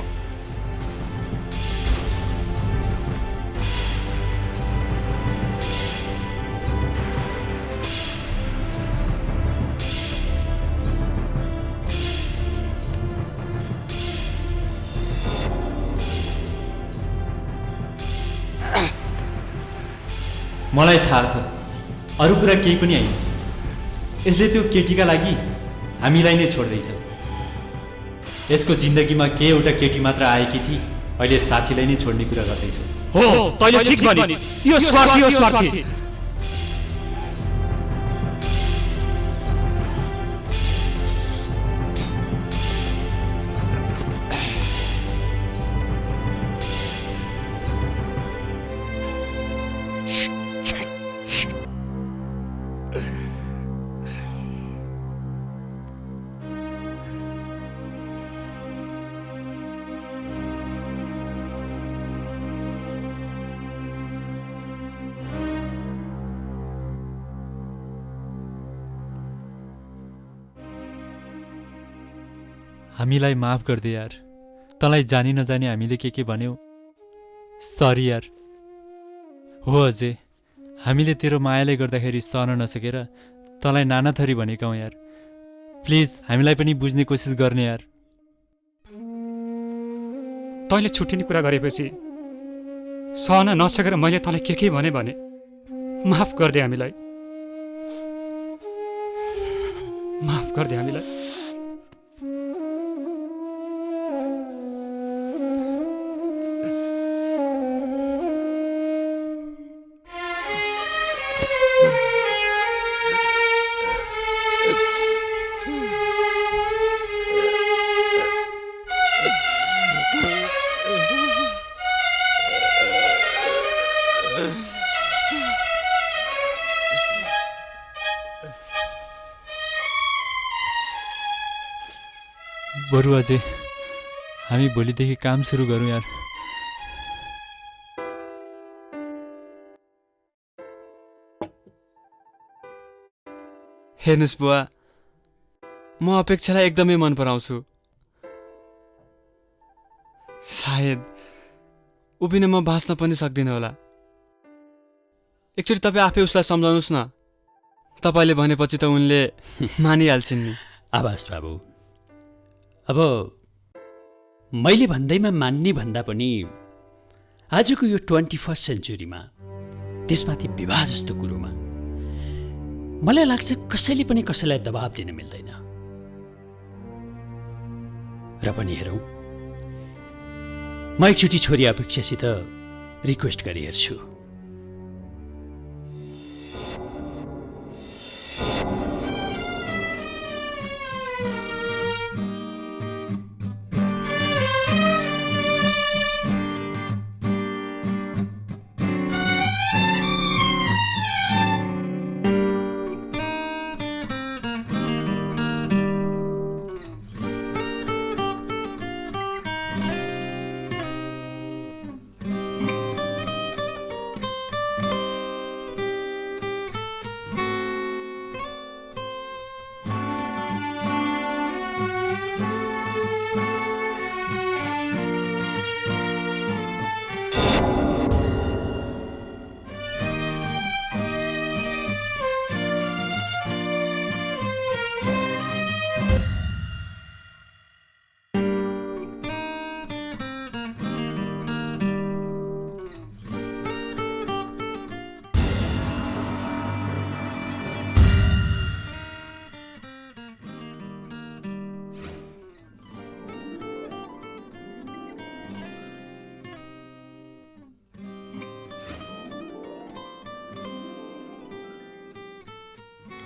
मलाई थाहा छ अरू कुरा केही पनि होइन यसले त्यो केटीका लागि हामीलाई नै छोड्दैछ यसको जिन्दगीमा के एउटा केटी मात्र आएकी थिई अहिले साथीलाई नै छोड्ने कुरा गर्दैछ हो तैँले ठिक भनिस् यो स्वार्थी हो स्वार्थी हामीलाई माफ गर्दे यार तँलाई जानी नजानी हामीले के भन्यौ सरी यार हो अझै हामीले तेरो मायाले गर्दाखेरि सहन नसकेर तँलाई नाना थरी भनेका हौ यार प्लिज हामीलाई पनि बुझ्ने कोसिस गर्ने यार तैँले छुट्टिने कुरा गरेपछि सहन नसकेर मैले तँलाई के भने माफ गरिदे हामीलाई माफ गरिदे हामीलाई बरु अझै हामी भोलिदेखि काम सुरु गरौँ यार। हेर्नुहोस् बुवा, म अपेक्षालाई एकदमै मन पराउँछु। सायद उभिन म बाँच्न पनि सक्दिनँ होला। एकचोटि तपाईँ आफै उसलाई सम्झाउनुहोस् न। तपाईँले भनेपछि त उनले मानिहाल्छिन् नि। आवाज बाबु, अब मैले भन्दैमा मान्ने भन्दा पनि आजको यो 21st सेन्चुरीमा त्यसमाथि विवाह जस्तो कुरोमा मलाई लाग्छ कसैले पनि कसैलाई दबाब दिन मिल्दैन। र पनि हेरौँ, म एकचोटि छोरी अपेक्षासित रिक्वेस्ट गरी हेर्छु।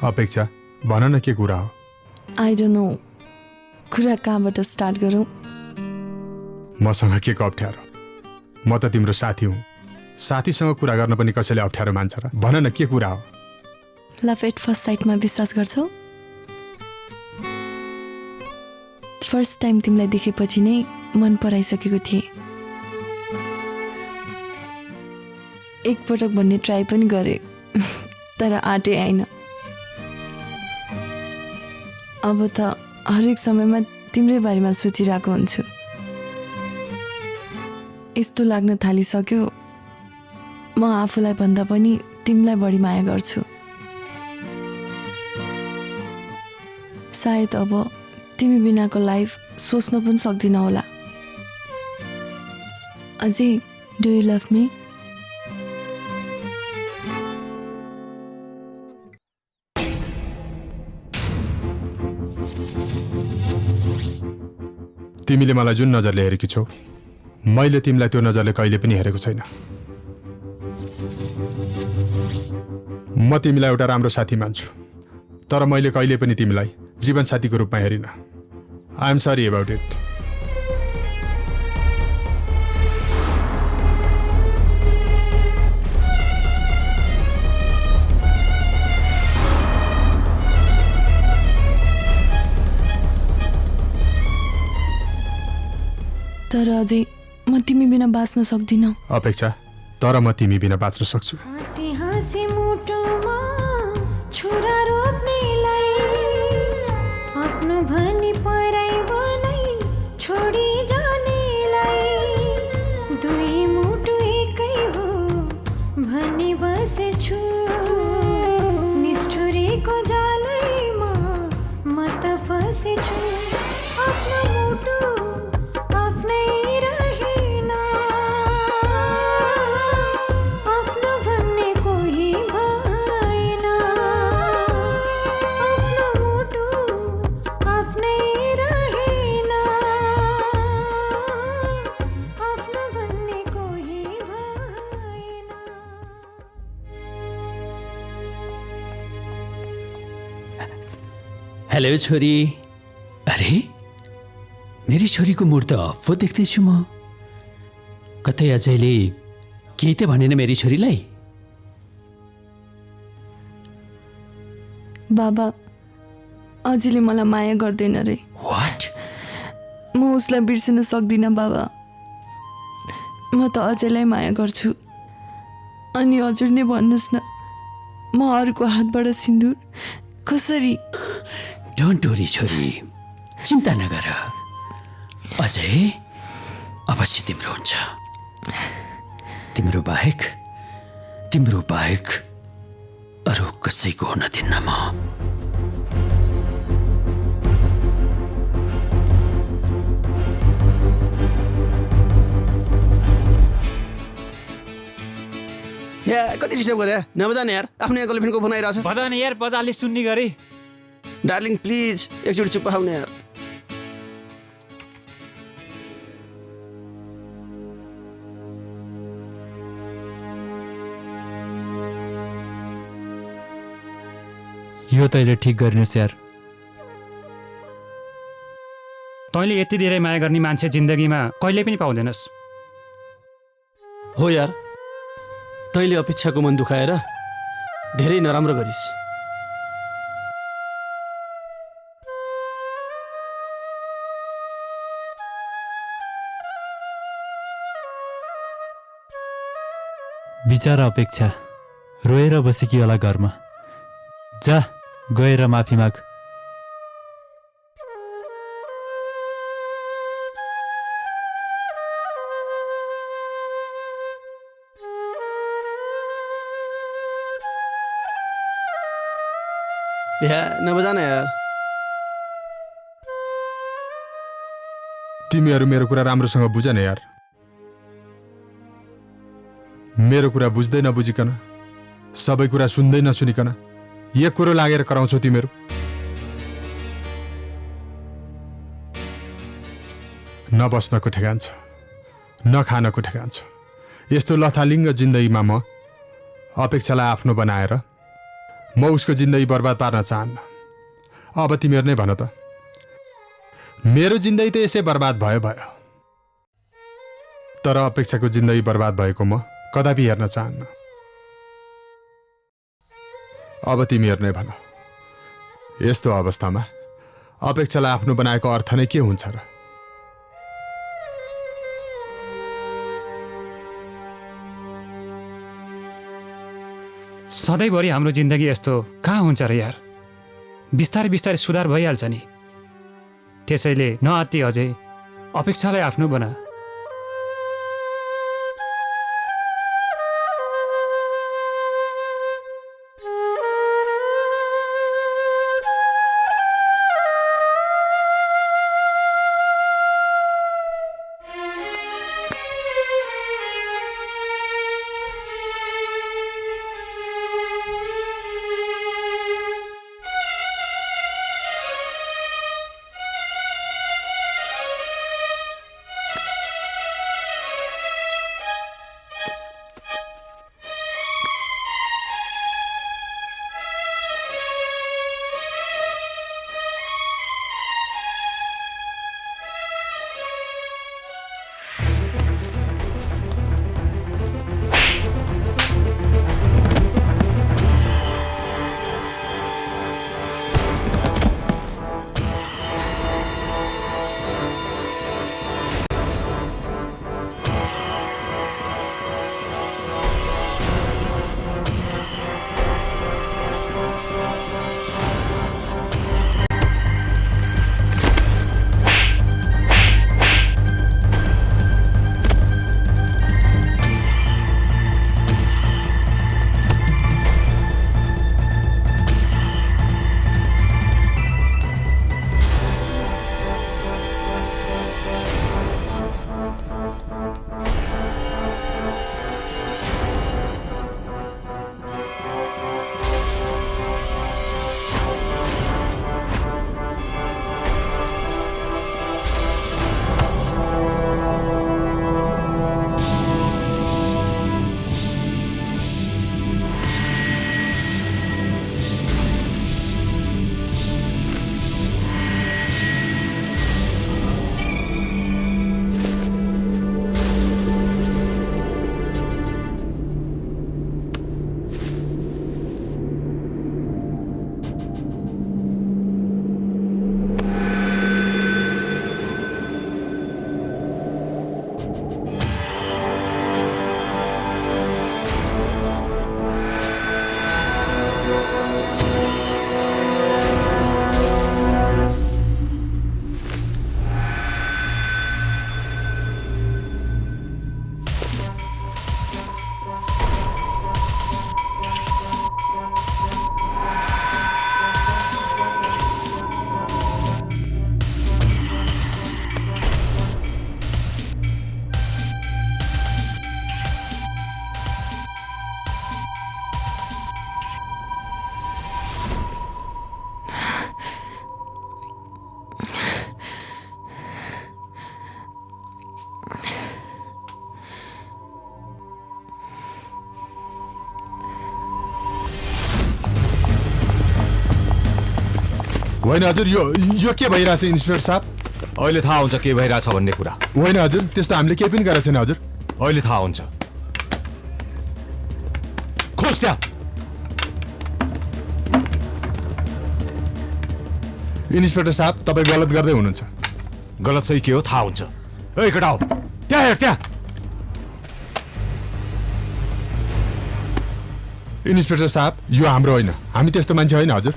अपेक्षा, भन न के कुरा हो? आई डोन्ट नो, कुरा कहाँबाट स्टार्ट गरौँ? मसँग के को अप्ठ्यारो? म त तिम्रो साथी हुँ। साथीसँग कुरा गर्न पनि कसैले अप्ठ्यारो मान्छ र? भन न के कुरा हो? लभ एट फर्स्ट साइटमा विश्वास गर्छौ? फर्स्ट टाइम तिमीलाई देखेपछि नै मन पराइसकेको थिएँ। एकपटक भन्ने ट्राई पनि गरेँ, तर आँटै आइन। अब त हरेक समयमा तिम्रै बारेमा सोचिरहेको हुन्छु। यस्तो लाग्न थालिसक्यो म आफूलाई भन्दा पनि तिमीलाई बढी माया गर्छु। सायद अब तिमी बिनाको लाइफ सोच्न पनि सक्दिन होला। अझै डु यु लभ मी? तिमीले मलाई जुन नजरले हेरेकी छौ, मैले तिमीलाई त्यो नजरले कहिले पनि हेरेको छैन। म तिमीलाई एउटा राम्रो साथी मान्छु, तर मैले कहिले पनि तिमीलाई जीवन साथीको रूपमा हेरिन। I am sorry about it. तर अझै म तिमी बिना बाँच्न सक्दिनँ। अपेक्षा, तर म तिमी बिना बाँच्न सक्छु। हाँसी हाँसी मुटुमा छुरा रोप्नेलाई आफ्नो भनी पराई बनाई छोडी जानेलाई दुई मुटु एकै हो भनी बसेछु निष्ठुरीको जालैमा म त फसेछु। आफ्नो मुटु आफ्नै रहेन, आफ्नो भन्ने कोही भएन। आफ्नो मुटु आफ्नै रहेन, आफ्नो भन्ने कोही भएन। हेलो छोरी। अरे मेरी छोरीको मुड त अफो देख्दैछु म। कतै अझैले केही त भनेन मेरी छोरीलाई? बाबा, अझैले मलाई माया गर्दैन रे। वाट? म उसलाई बिर्सिन सक्दिनँ बाबा। म त अझैलाई माया गर्छु। अनि हजुर नै भन्नुहोस् न, म अरूको हातबाट सिन्दुर कसरी? डोन्ट वरी छोरी, चिन्ता नगर। अझै अवश्य तिम्रो हुन्छ। तिम्रो बाहेक अरू कसैको हुन दिन्न म। या कति डिस्टर्ब गरे, नबजाने यार। आफ्नो यहाँ गर्लफ्रेन्डको फोन आइरहेछ। बजाउने यार, बजाले सुन्ने गरे। डार्लिङ प्लिज एकचोटि चुप्प खाउने यार। यो तैँले ठिक गरिनुहोस् यार। तैँले यति धेरै माया गर्ने मान्छे जिन्दगीमा कहिले पनि पाउँदैनस्। हो यार, तैँले अपेक्षाको मन दुखाएर धेरै नराम्रो गरिस्। बिचारा अपेक्षा रोएर बसेकी होला घरमा। जा गएर माफी माग। या नबजान यार। तिमीहरू मेरो कुरा राम्रोसँग बुझ न यार। मेरो कुरा बुझ्दै नबुझिकन, सबै कुरा सुन्दै नसुनिकन एक कुरो लागेर कराउँछौ तिमीहरू। न बस्नको ठेगान छ, न खानको ठेगान छ। यस्तो लथालिङ्ग जिन्दगीमा म अपेक्षालाई आफ्नो बनाएर म उसको जिन्दगी बर्बाद पार्न चाहन्न। अब तिमीहरू नै भन त, मेरो जिन्दगी त यसै बर्बाद भयो, तर अपेक्षाको जिन्दगी बर्बाद भएको म कदापि हेर्न चाहन्न। अब तिमीहरू नै भन, यस्तो अवस्थामा अपेक्षालाई आफ्नो बनाएको अर्थ नै के हुन्छ र? सधैँभरि हाम्रो जिन्दगी यस्तो कहाँ हुन्छ र यार? बिस्तारै बिस्तारै सुधार भइहाल्छ नि। त्यसैले नआत्ति अझै अपेक्षालाई आफ्नो बना। होइन हजुर, यो के भइरहेछ इन्सपेक्टर साहब? अहिले थाहा हुन्छ के भइरहेछ भन्ने कुरा। होइन हजुर, त्यस्तो हामीले केही पनि गरेको छैन हजुर। अहिले थाहा हुन्छ। खोज त्यहाँ। इन्सपेक्टर साहब, तपाईँ गलत गर्दै हुनुहुन्छ। गलत सही के हो थाहा हुन्छ। ए केटा हो, त्यहाँ हेर त्यहाँ। इन्सपेक्टर साहब, यो हाम्रो होइन, हामी त्यस्तो मान्छे होइन हजुर।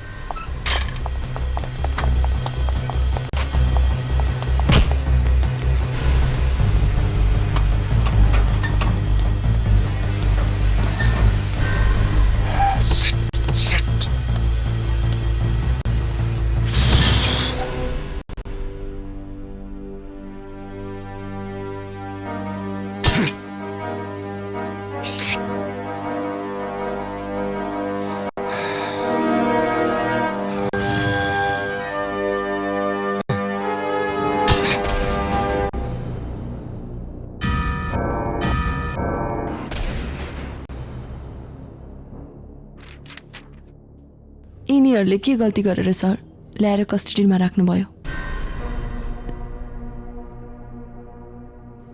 यिनीहरूले के गल्ती गरेर सर ल्याएर कस्टडीमा राख्नुभयो?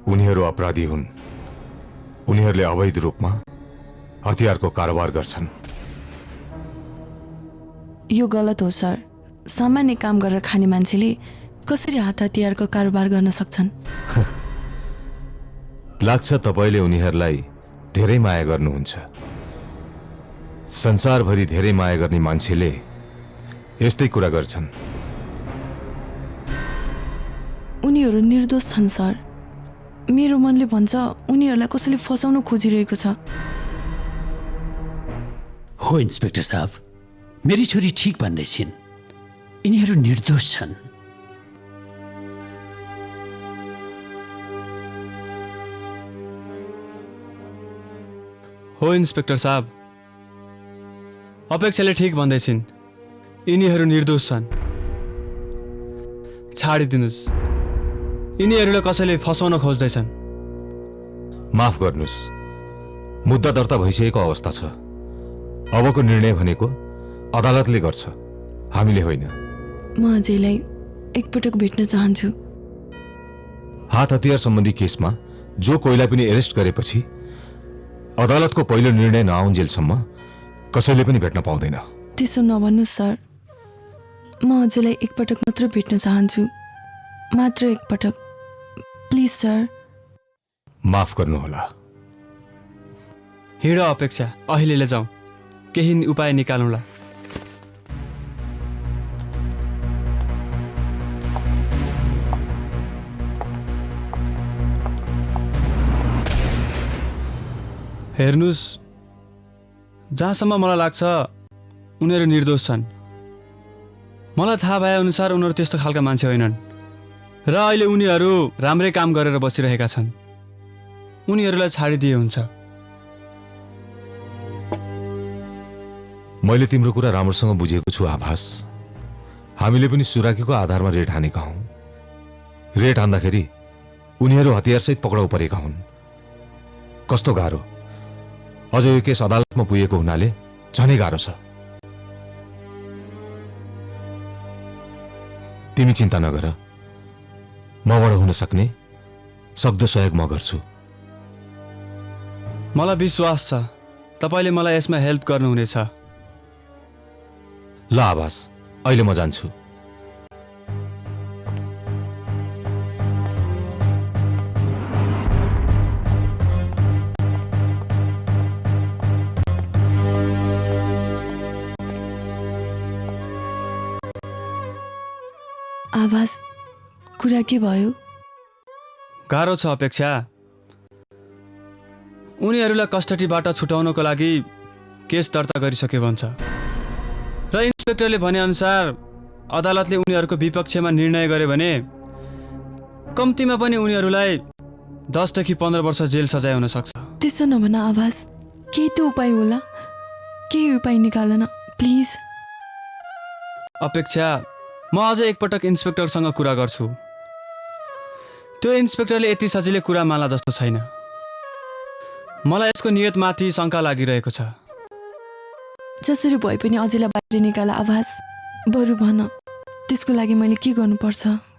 उनीहरू अपराधी हुन्। उनीहरूले अवैध रूपमा हतियारको कारोबार गर्छन्। यो गलत हो सर। सामान्य काम गरेर खाने मान्छेले कसरी हात हतियारको कारोबार गर्न सक्छन्? लाग्छ तपाईँले उनीहरूलाई धेरै माया गर्नुहुन्छ। संसारभरि धेरै माया गर्ने मान्छेले यस्तै कुरा गर्छन्। उनीहरू निर्दोष छन् सर। मेरो मनले भन्छ उनीहरूलाई कसैले फसाउन खोजिरहेको छ। हो इन्सपेक्टर साहब, मेरी छोरी ठिक भन्दैछिन्। यिनीहरू निर्दोष छन्। हो इन्सपेक्टर साहब, अपेक्षाले ठिक भन्दैछिन्। यिनीहरू निर्दोष छन्। छाडिदिनुहोस्, यिनीहरूलाई कसैले फसाउन खोज्दैछन्। माफ गर्नुहोस्, मुद्दा दर्ता भइसकेको अवस्था छ। अबको निर्णय भनेको अदालतले गर्छ, हामीले होइन। म अजयलाई एकपटक भेट्न चाहन्छु। हात हतियार सम्बन्धी केसमा जो कोहीलाई पनि एरेस्ट गरेपछि अदालतको पहिलो निर्णय नआउन्जेलसम्म कसैले पनि भेट्न पाउँदैन। त्यसो नभन्नुहोस् सर। म अजयलाई एकपटक मात्र भेट्न चाहन्छु, मात्र एकपटक, प्लिज सर। माफ गर्नुहोला। हिँड अपेक्षा, अहिले जाउँ, केही उपाय निकालौँला। हेर्नुहोस्, जहाँसम्म मलाई लाग्छ उनीहरू निर्दोष छन्। मलाई थाहा भए अनुसार उनीहरू त्यस्तो खालका मान्छे होइनन् र अहिले उनीहरू राम्रै काम गरेर बसिरहेका छन्। उनीहरूलाई छाडिदिए हुन्छ। मैले तिम्रो कुरा राम्रोसँग बुझेको छु आभास। हामीले पनि सुराकीको आधारमा रेड हानेका हौँ। रेड हान्दाखेरि उनीहरू हतियारसहित पक्राउ परेका हुन्। कस्तो गाह्रो। अझ यो केस अदालतमा पुगेको हुनाले झनै गाह्रो छ। तिमी चिन्ता नगर, मबाट हुन सक्ने सक्दो सहयोग म गर्छु। मलाई विश्वास छ तपाईँले मलाई यसमा हेल्प गर्नुहुनेछ। ल आभास, अहिले म जान्छु। आभास, कुरा के भयो? गाह्रो छ अपेक्षा। उनीहरूलाई कस्टडीबाट छुटाउनको लागि केस दर्ता गरिसक्यो भन्छ र इन्सपेक्टरले भनेअनुसार अदालतले उनीहरूको विपक्षमा निर्णय गर्यो भने कम्तीमा पनि उनीहरूलाई 10 देखि 15 वर्ष जेल सजाय हुन सक्छ। त्यसो नभन आभास, केही त उपाय होला। केही उपाय निकाल न प्लिज। अपेक्षा, म अझ एकपटक इन्सपेक्टरसँग कुरा गर्छु। त्यो इन्सपेक्टरले यति सजिलै कुरा मान्ला जस्तो छैन। मलाई यसको नियतमाथि शङ्का लागिरहेको छ। जसरी भए पनि अझैलाई बाहिर निकाल आभास। बरु भन, त्यसको लागि मैले के गर्नुपर्छ?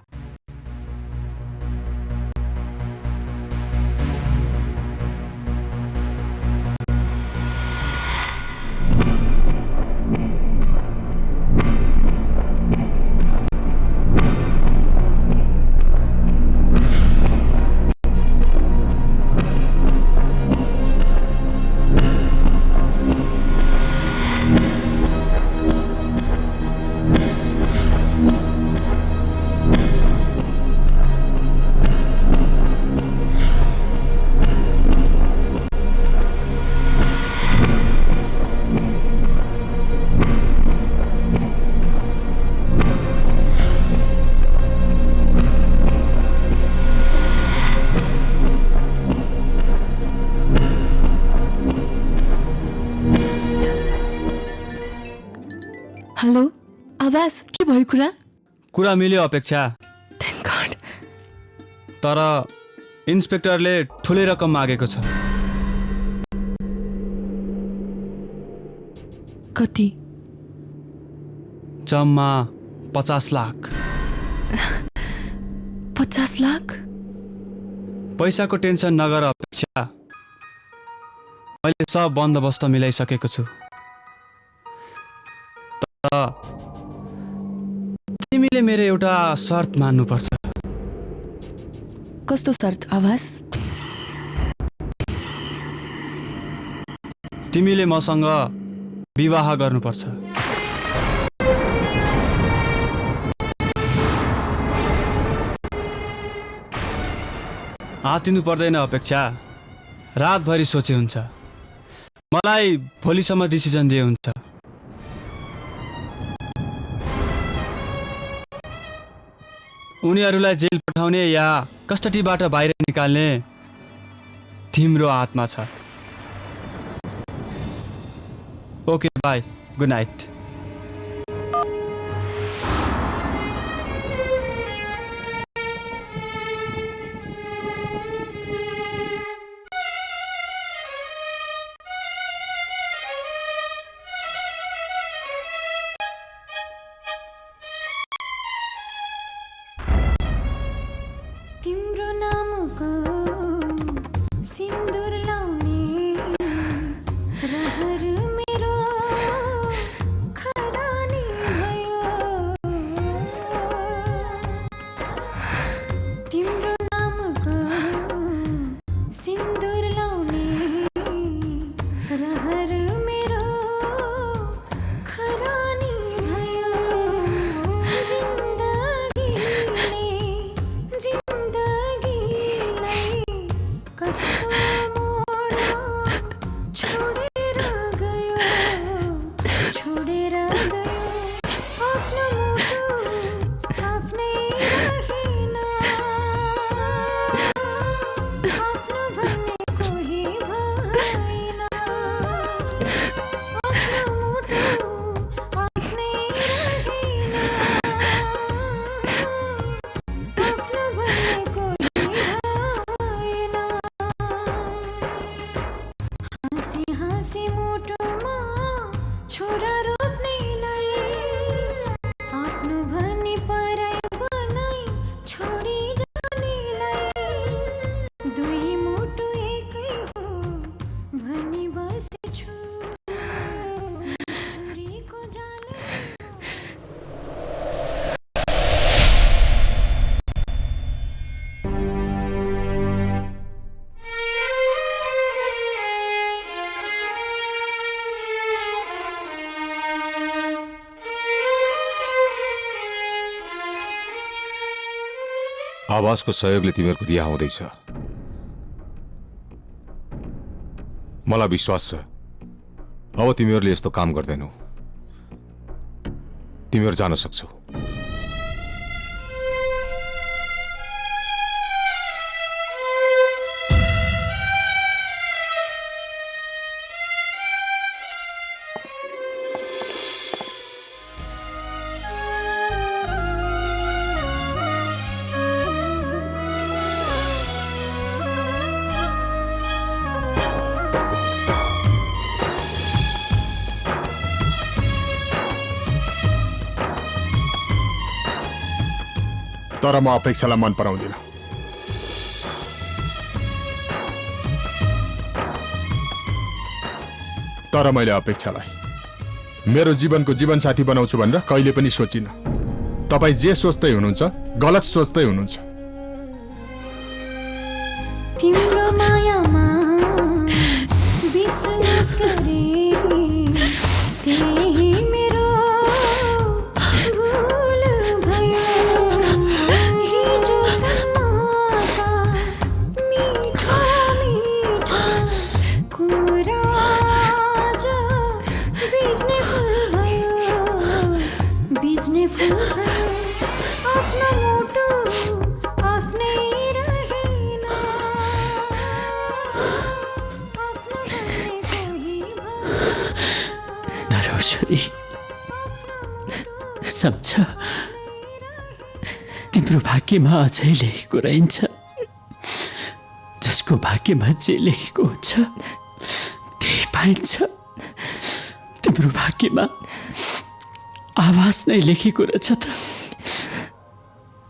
हेलो आवाज, के भयो कुरा? कुरा मिल्यो अपेक्षा, थ्याङ्क गॉड। तर इन्सपेक्टरले ठुलै रकम मागेको छ। कति? जम्मा 50 लाख। 50 लाख? पैसाको टेन्सन नगर अपेक्षा, मैले सब बन्दोबस्त मिलाइसकेको छु। तर तिमीले मेरो एउटा शर्त मान्नुपर्छ। कस्तो शर्त आवाज? तिमीले मसँग विवाह गर्नुपर्छ। आतिनु पर्दैन अपेक्षा, रातभरि सोचे हुन्छ। मलाई भोलिसम्म डिसिजन दिए हुन्छ। उनीहरूलाई जेल पठाउने या कस्टडीबाट बाहिर निकाल्ने तिम्रो हातमा छ। Okay by, good night. तिम्रो नामको सिन्दुर लाउने रहर मेरो खरानी भयो। तिम्रो नामको सिन्दुर लाउने रहर मेरो खरानी भयो। कस्तो मोडमा छोडेर गयो, छोडेर गयो। आफ्नो मुटु आफ्नै रहेन, आफ्नो भन्ने कोही भएन। आफ्नो मुटु आफ्नै रहेन, आफ्नो भन्ने कोही भएन। हाँसी हाँसी मुटुमा छोरा रोप्नेलाई आफ्नो भनी पराई बनाई छोडी जानेलाई। दुई मुटु एकै हो भनी बसेछु, छोरीको जाने। आवाजको सहयोगले तिमीहरूको रिहा हुँदैछ। मलाई विश्वास छ अब तिमीहरूले यस्तो काम गर्दैनौ। तिमीहरू जान सक्छौ। तर म अपेक्षालाई मन पराउँदिनँ। तर मैले अपेक्षालाई मेरो जीवनको जीवनसाथी बनाउँछु भनेर कहिले पनि सोचिनँ। तपाईँ जे सोच्दै हुनुहुन्छ गलत सोच्दै हुनुहुन्छ। तिम्रो मायामा विश्वास गरे त्यही मेरो भुल भयो। हिजोसम्मका मिठा मिठा कुरा आज बिज्ने फुल भयो, बिज्ने फुल भयो। आफ्नो मुटु आफ्नै रहेन, आफ्नो भन्ने कोही नरौ छोरी, सम्झ तिम्रो भाग्यमा अझै लेखेको रहन्छ। जसको भाग्यमा जे लेखेको हुन्छ त्यही पाइन्छ। तिम्रो भाग्यमा आवाज नै लेखेको रहेछ त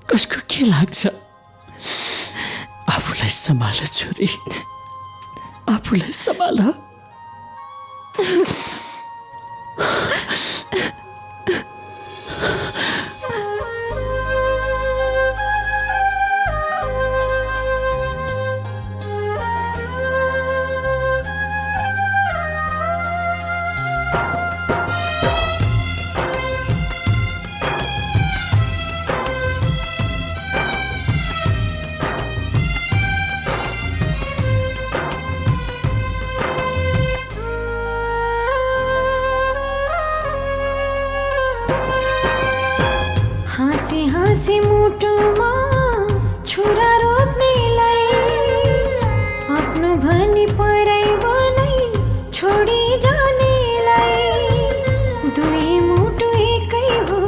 कसको के लाग्छ? आफूलाई सम्हाल छोरी, आफूलाई सम्हाल। हाँसी हाँसी मुटुमा छुरा रोप्नेलाई आफ्नो भनी पराई बनाई छोडी जानेलाई दुई मुटु एकै हो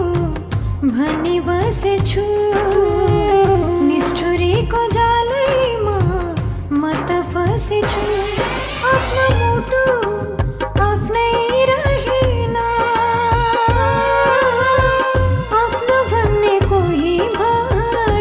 भनी बसेछु। निष्ठुरीको जालैमा म त फसेछु। आफ्नो मुटु आफ्नै रहेन, आफ्नो भन्ने कोही भएन।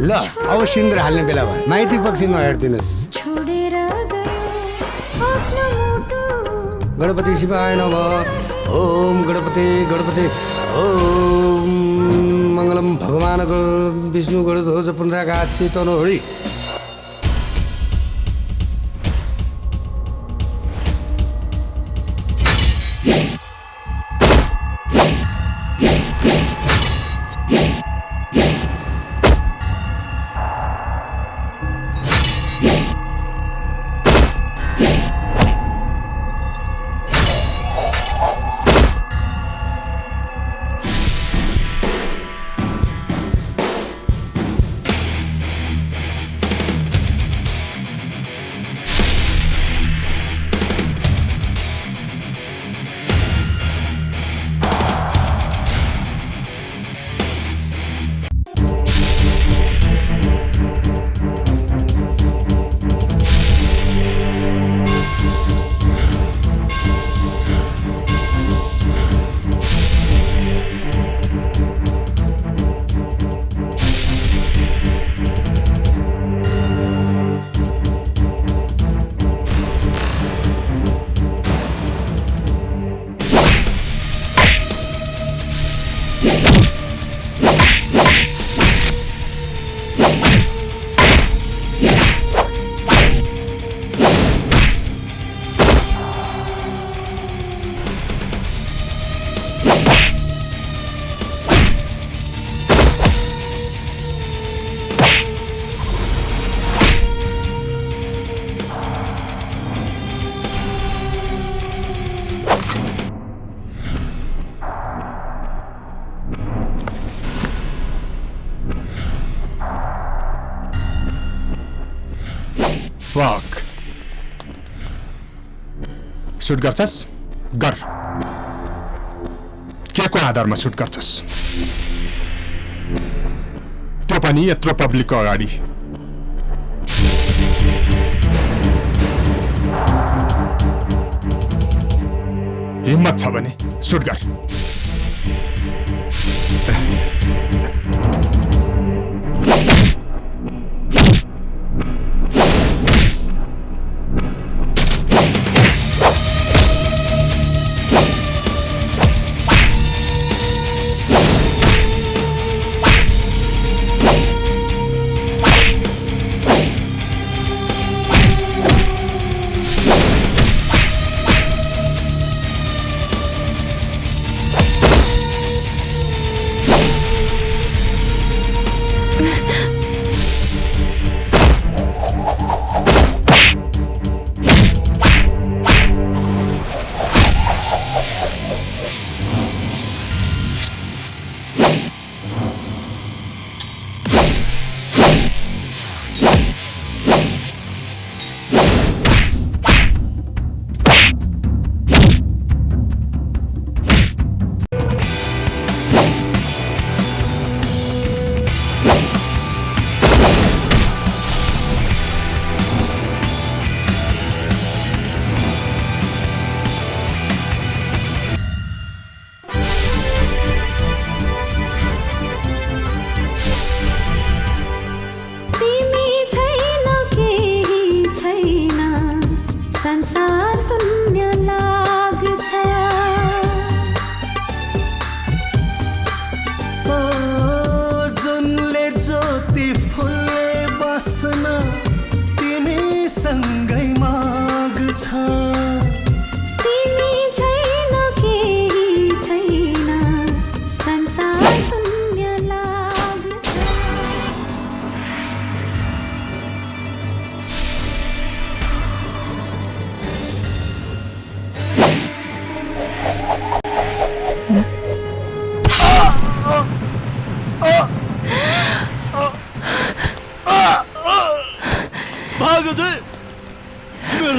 ल अब सिन्दुर हाल्ने बेला भयो माइती पक्ष नहेरिदिनुहोस् गणपति शिवाय नमः ओम गणपति गणपति ओम मङ्गलम भगवान विष्णु गणध्वज पुनरागाछि तनोहरि Fuck. सुट गर्छस् गर के को आधारमा सुट गर्छस् त्यो पनि यत्रो पब्लिकको अगाडि हिम्मत छ भने सुट गर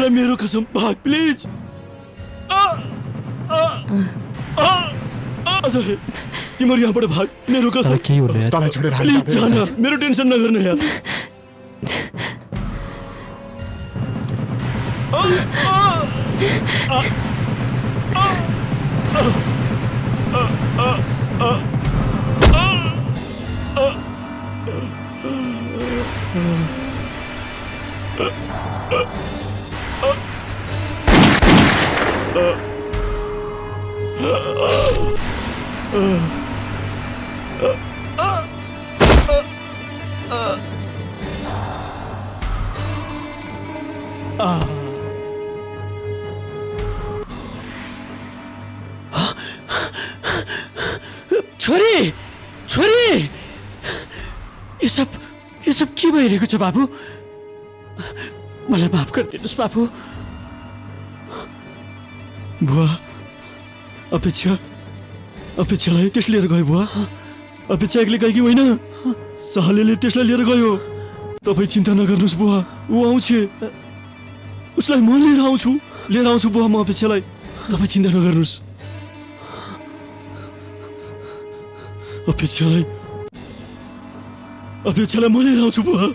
मेरो कसम भाग प्लिज अजय तिम्रो यहाँबाट भाग मेरो कसम के हो यार तँलाई छोडेर प्लिज जान मेरो टेन्सन नगर्नु यार छोरी छोरी यो सब के भइरहेको छ बाबु मलाई माफ गरिदिनुहोस् बाबु बुवा अपेक्षालाई त्यस लिएर गयो बुवा अपेक्षा एक्लै गएकी होइन सालेले त्यसलाई लिएर गयो तपाईँ चिन्ता नगर्नुहोस् बुवा ऊ आउँछ उसलाई म लिएर आउँछु बुवा म अपेक्षालाई तपाईँ चिन्ता नगर्नुहोस् अपेक्षालाई म लिएर आउँछु बुवा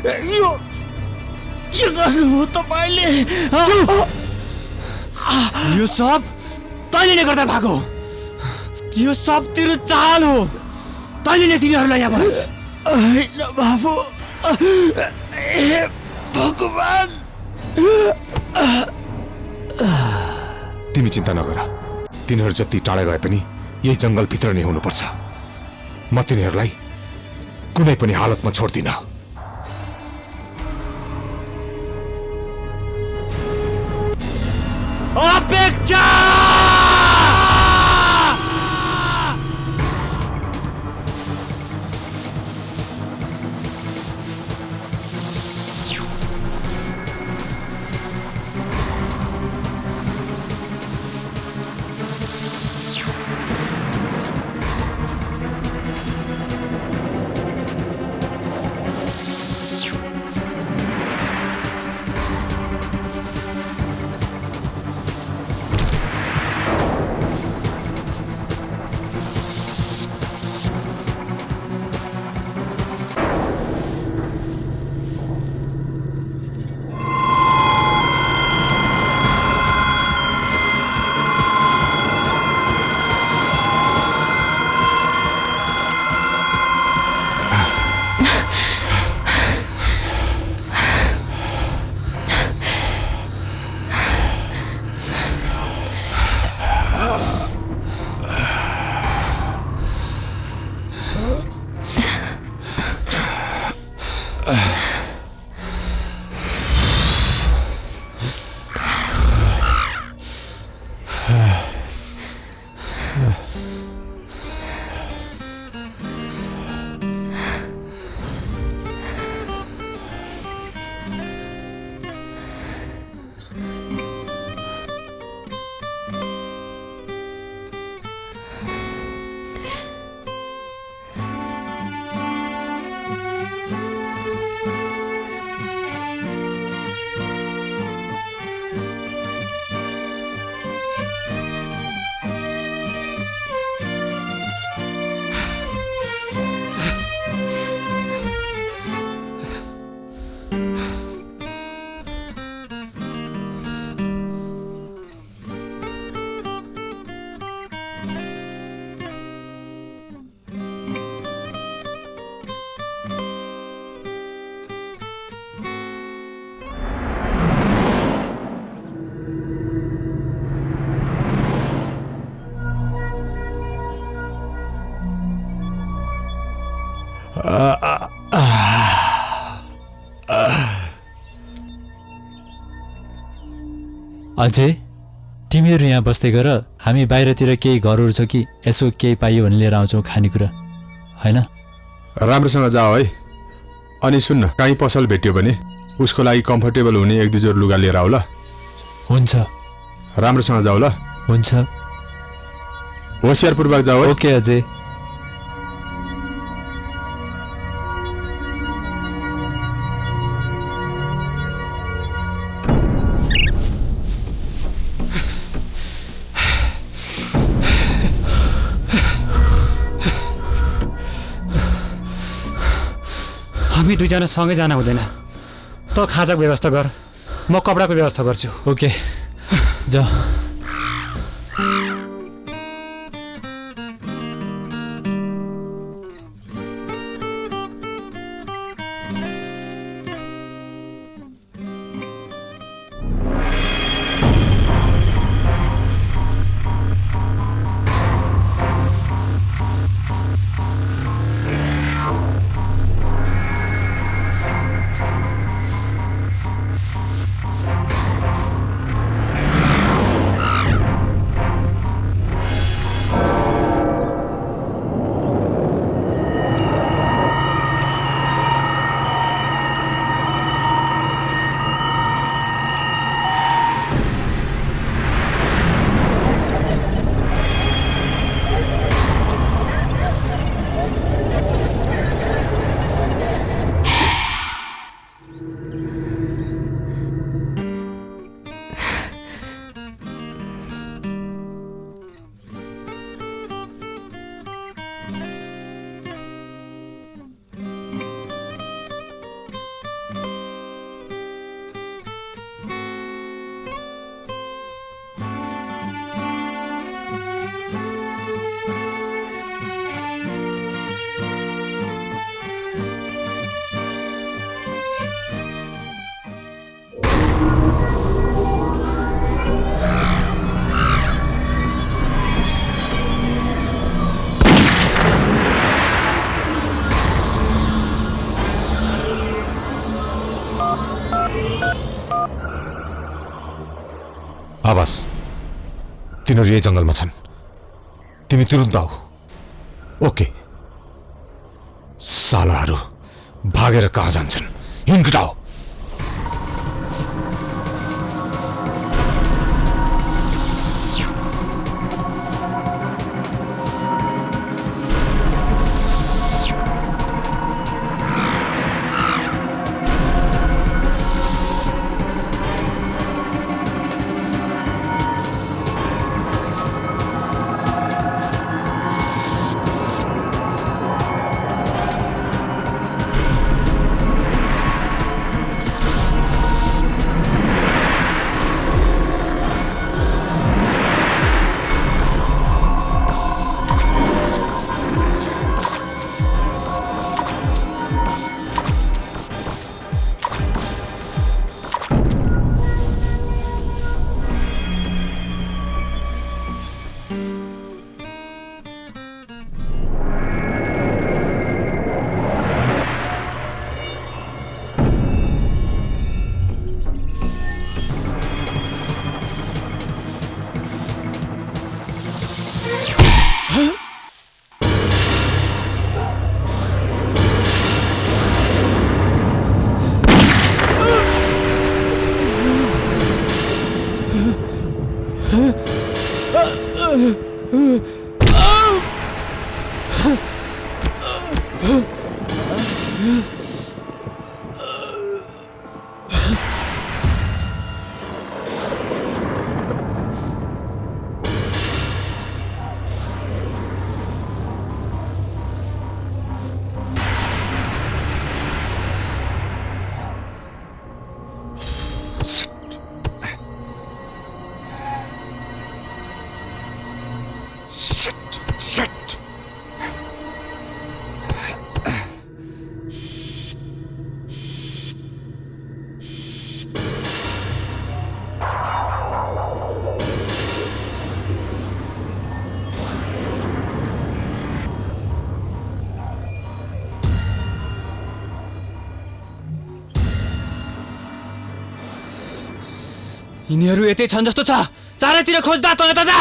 यो के गर्नुभयो तपाईँले यो सब तैँले नै गर्दा भएको यो सब तेरो चाल हो तैँले नै तिनीहरूलाई यहाँ बनाइस् होइन बाबु हे भगवान तिमी चिन्ता नगर तिनीहरू जति टाढा गए पनि यही जङ्गलभित्र नै हुनुपर्छ म तिनीहरूलाई कुनै पनि हालतमा छोड्दिन अपेक्षा अझै तिमीहरू यहाँ बस्दै गर हामी बाहिरतिर केही घरहरू छ कि यसो केही पाइयो भने लिएर आउँछौँ खानेकुरा होइन राम्रोसँग जाऊ है अनि सुन्न कहीँ पसल भेट्यो भने उसको लागि कम्फर्टेबल हुने एक दुई जोर लुगा लिएर आऊ ल हुन्छ राम्रोसँग जाऊ ल हुन्छ होसियारपूर्वक जाऊ ओके अझै हामी दुईजना सँगै जान हुँदैन त खाजाको व्यवस्था गर म कपडाको व्यवस्था गर्छु ओके जा आवास तिनीहरू यही जङ्गलमा छन् तिमी तुरुन्त आऊ ओके सालाहरू भागेर कहाँ जान्छन् हिँड्टाऊ यिनीहरू यतै छन् जस्तो छ चारैतिर खोज्दा त यता जा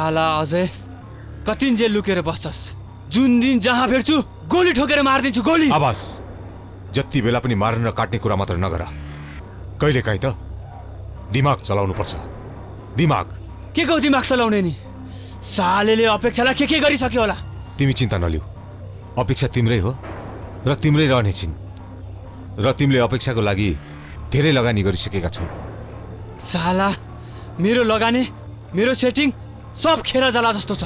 साला अझै कतिन्जेल लुकेर बस्छस्? जुन दिन जहाँ भेट्छु गोली ठोकेर मारिदिन्छु, गोली। आवाज जति बेला पनि मार्न र काट्ने कुरा मात्र नगर, कहिलेकाहीँ त दिमाग चलाउनु पर्छ। दिमाग के को दिमाग चलाउने नि? सालेले अपेक्षालाई के गरिसक्यो होला? तिमी चिन्ता नलिऊ, अपेक्षा तिम्रै हो र तिम्रै रहने छिन्, र तिमीले अपेक्षाको लागि धेरै लगानी गरिसकेका छौ। साला मेरो लगानी, मेरो सेटिङ सब खेर जाला जस्तो छ।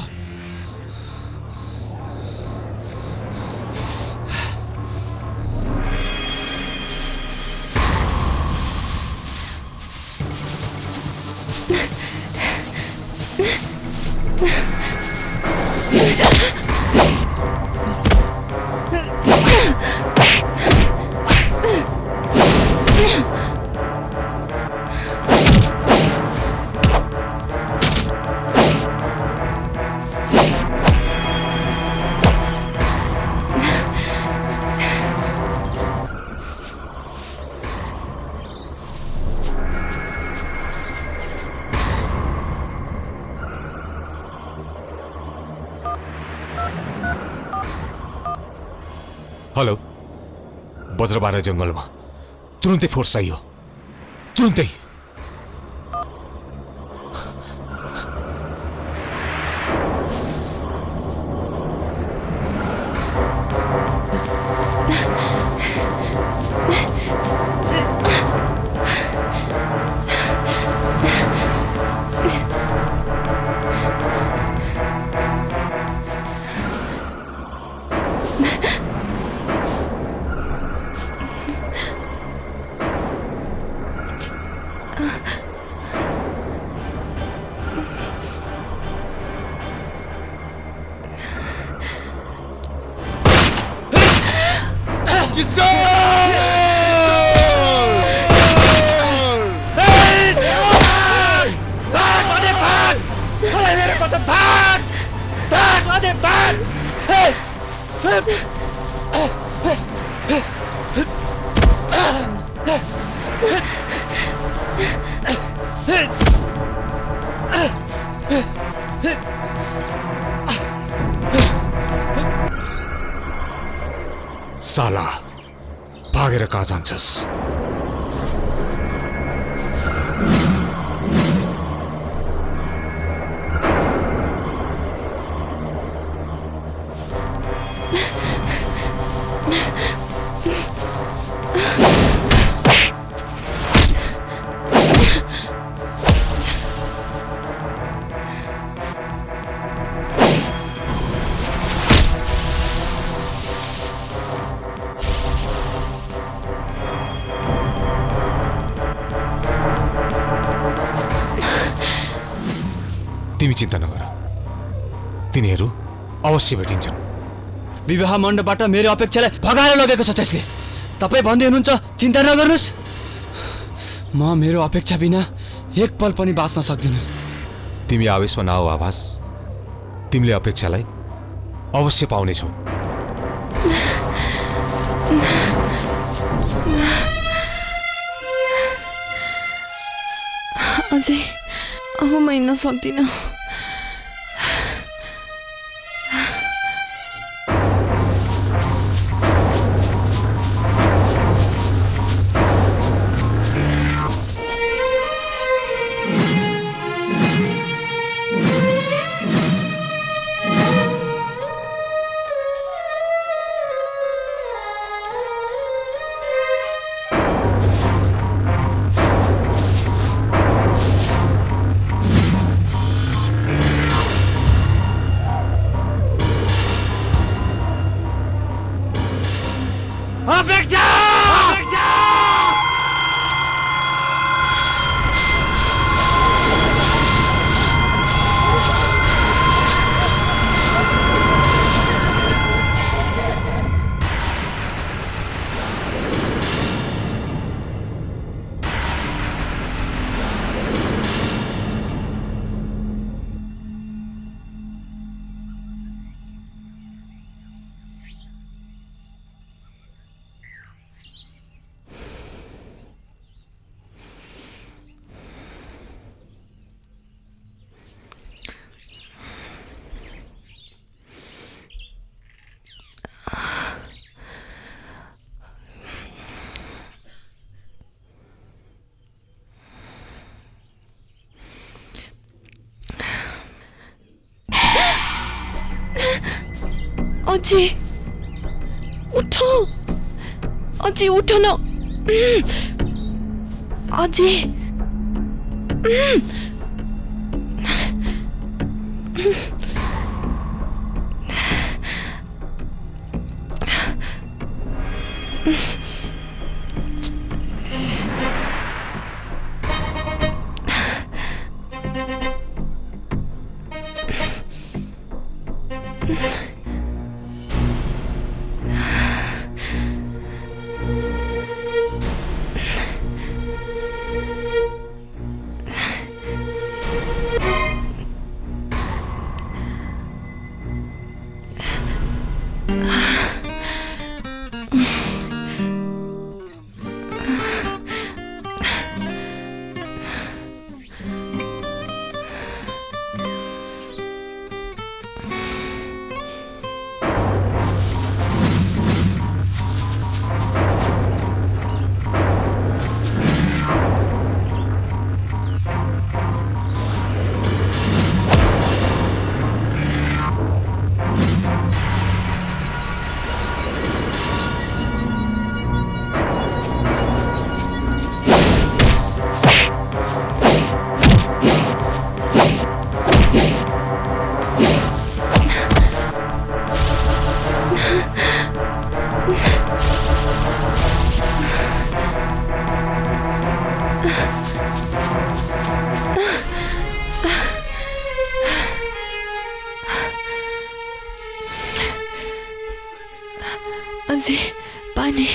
हेलो, बज्रबारा जङ्गलमा तुरुन्तै फोर्स चाहियो, तुरुन्तै। साला भागेर कहाँ जान्छस्? तिमी चिन्ता नगर, तिनीहरू अवश्य भेटिन्छन्। विवाह मण्डपबाट मेरो अपेक्षालाई भगाएर लगेको छ त्यसले। तपाईँ भन्दै हुनुहुन्छ चिन्ता नगर्नुहोस्। म मेरो अपेक्षा बिना एक पल पनि बाँच्न सक्दिनँ। तिमी आवेशमा नआऊ आभास, तिमीले अपेक्षालाई अवश्य पाउनेछौ। अझै अब म हिँड्न सक्दिनँ। अझै उठो, अझै उठो न, अझै अझै पानी।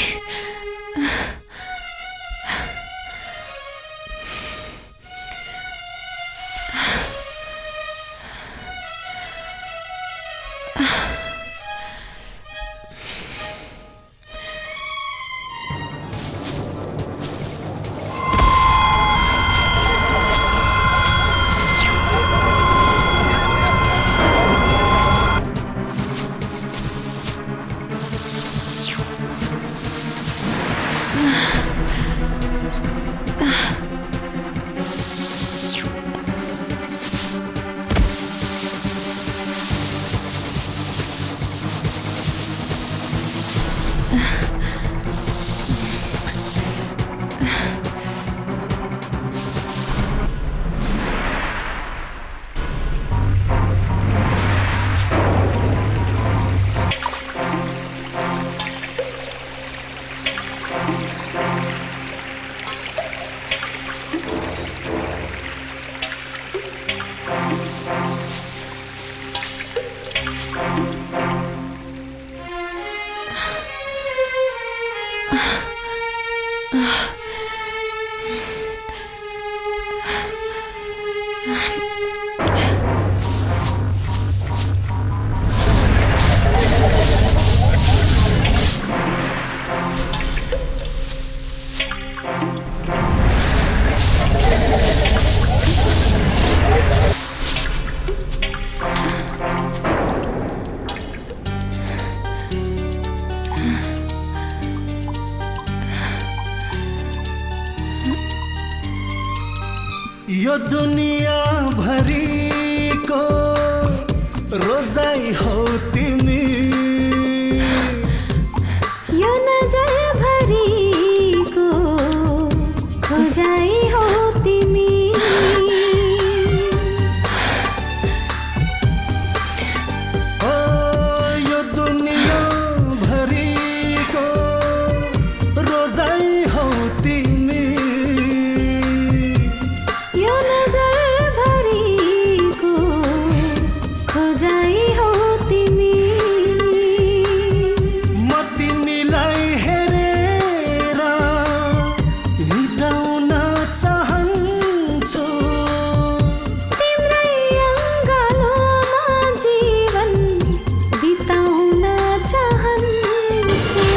यो दुनिया भरी को रोजाई हो तिमी, यो नजर भरी को खोजाई हो तिमी, ओ यो दुनिया भरी को रोजाई हो तिमी, यो नजर भरी को खोजाई हो तिमी, म तिमीलाई हेरेर बिताउन चाहन्छु, तिम्रै अङ्गालोमा जीवन बिताउन चाहन्छु।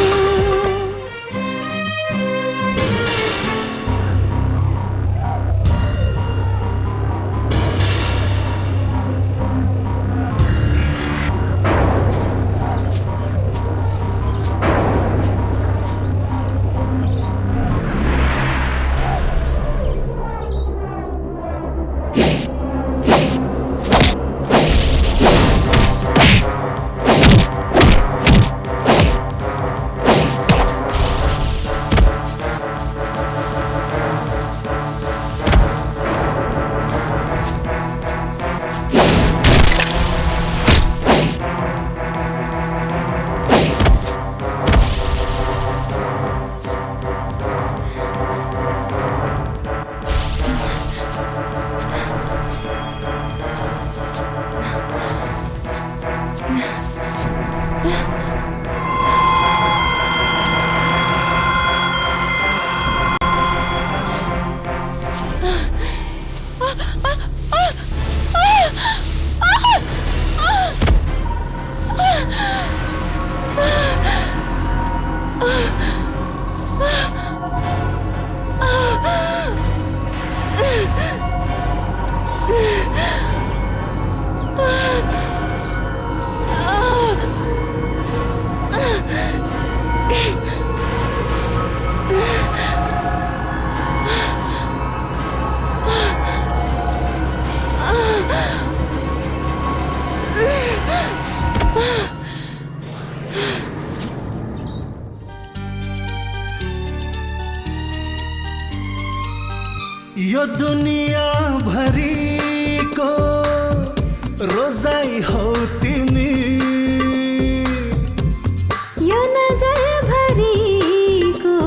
यो दुनिया भरिको रोजाइ हो तिमी, यो नजर भरिको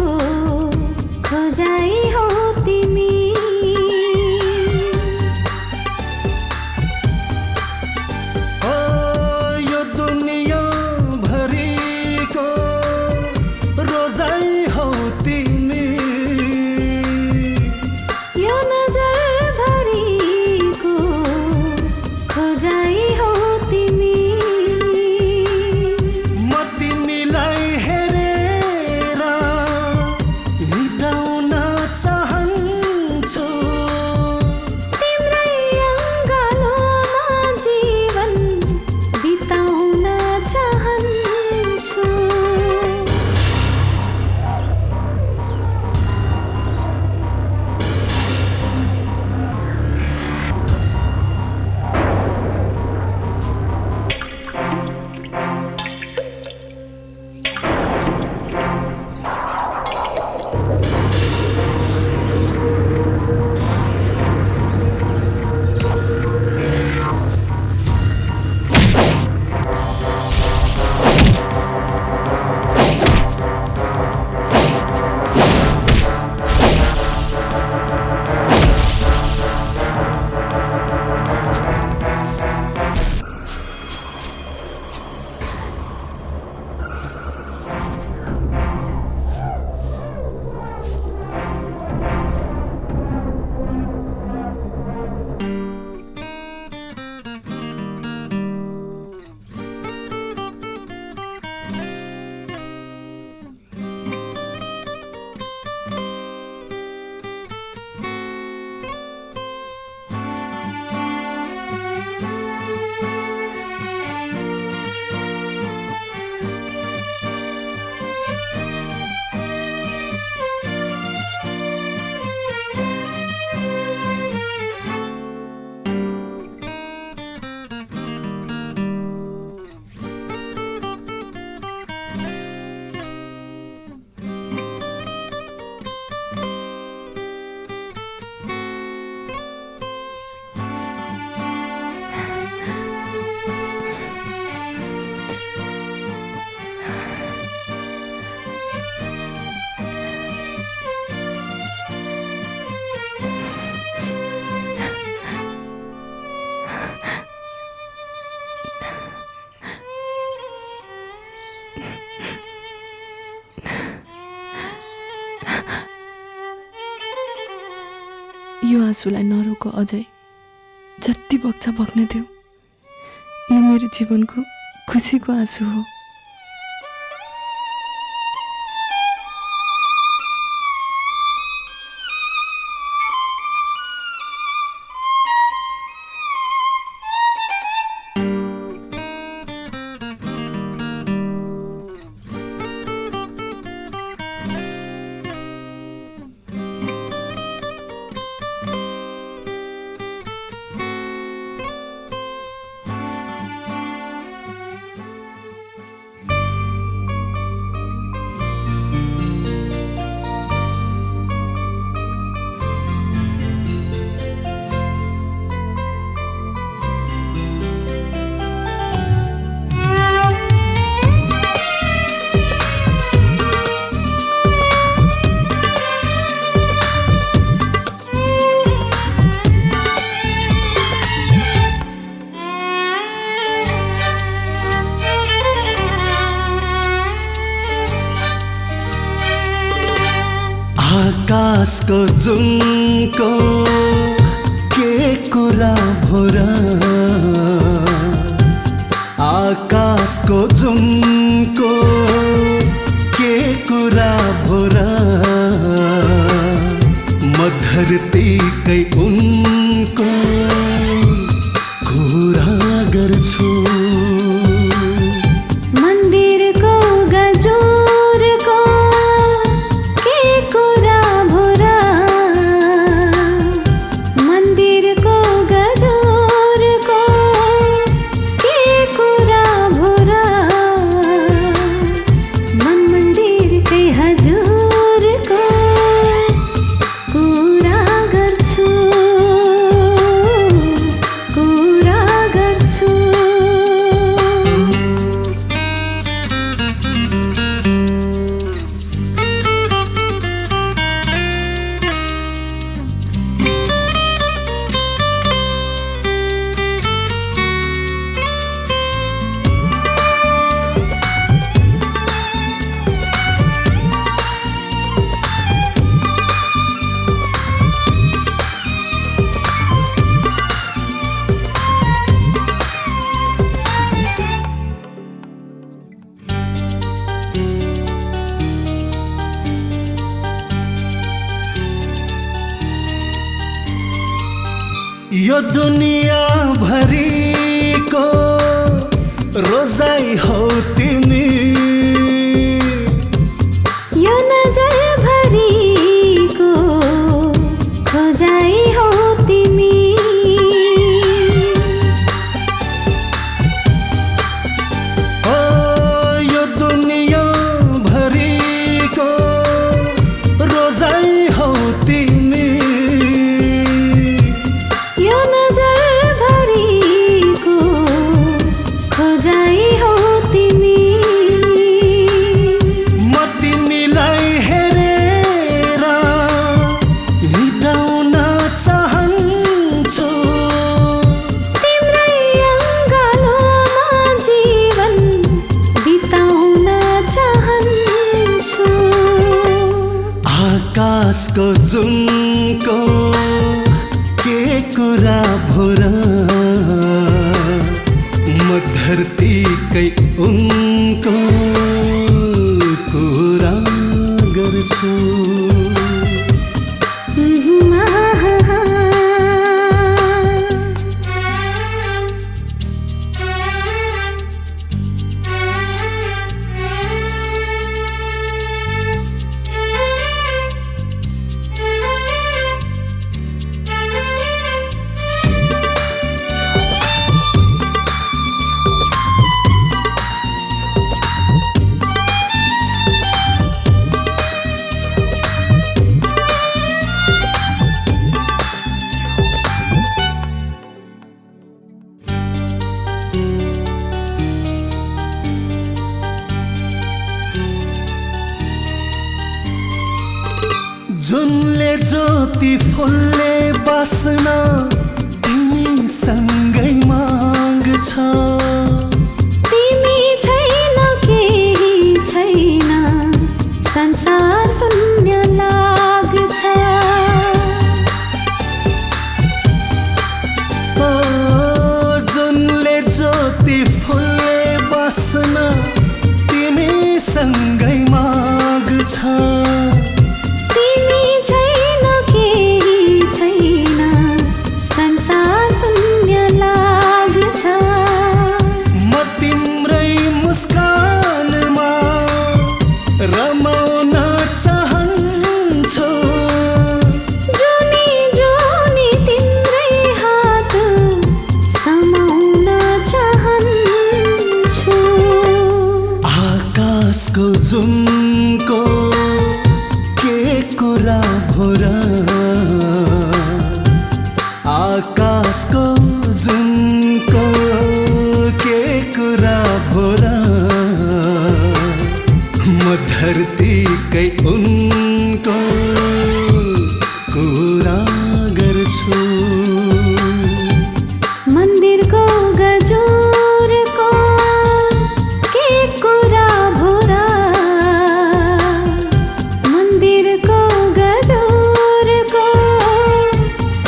खोजाइ हो तिमी। ओ यो दुनिया भरिको रोजाइ हो तिमी, यो नजर भरिको खोजाइ हो तिमी। म तिमीलाई हेरेर निदाउन चाहन्छु, तिम्रै अङ्गालोमा जीवन बिताउन चाहन्छु। यो आँसुलाई नरोक अझै, जति बग्छ बग्न देऊ। यो मेरो जीवनको खुसीको आँसु हो। आकाशको जुनको के कुरा भोरा, आकाशको जुनको के कुरा भोरा, म धरतीकै उनको कुरा गर्छु। मन्दिरको गजुरको के कुरा भोरा, मन्दिरको गजुरको के कुरा भोरा, मन मन्दिरकै हजुरको कुरा गर्छु। यो दुनिया भरिको रोजाइ हो तिमी, यो नजर भरिको खोजाइ हो तिमी। ओ यो दुनिया भरिको रोजाइ हो तिमी, यो नजर भरिको खोजाइ हो तिमी। म तिमीलाई हेरेर बिताउन चाहन्छु, तिम्रै अङ्गालोमा जीवन बिताउन चाहन्छु। आकाशको जुनको के कुरा भोरा, म धरतीकै उनको कुरा गर्छु। जुनले ज्योति फुलले बास्न तिमी सँगै माग्छ, तिमी छैन केही छैन संसार शून्य लाग्छ। ओ जुनले ज्योति फुलले बास्न तिमी सँगै माग्छ, तिमी छैन केही छैन संसार शून्य लाग्छ। म तिम्रै मुस्कानमा रमाउन चाहन्छु, जुनी जुनी तिम्रै हात समाउन चाहन्छु। आकाशको जुनको के कुरा भोरा, आकाशको जुनको के कुरा भोरा, म धरतीकै उनको कुरा गर्छु। मन्दिरको गजुरको के कुरा भोरा, मन्दिरको गजुरको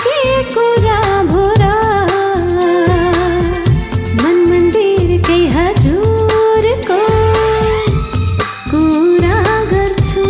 के कुरा भोरा, मन मन्दिरकै हजुरको कुरा गर्छु।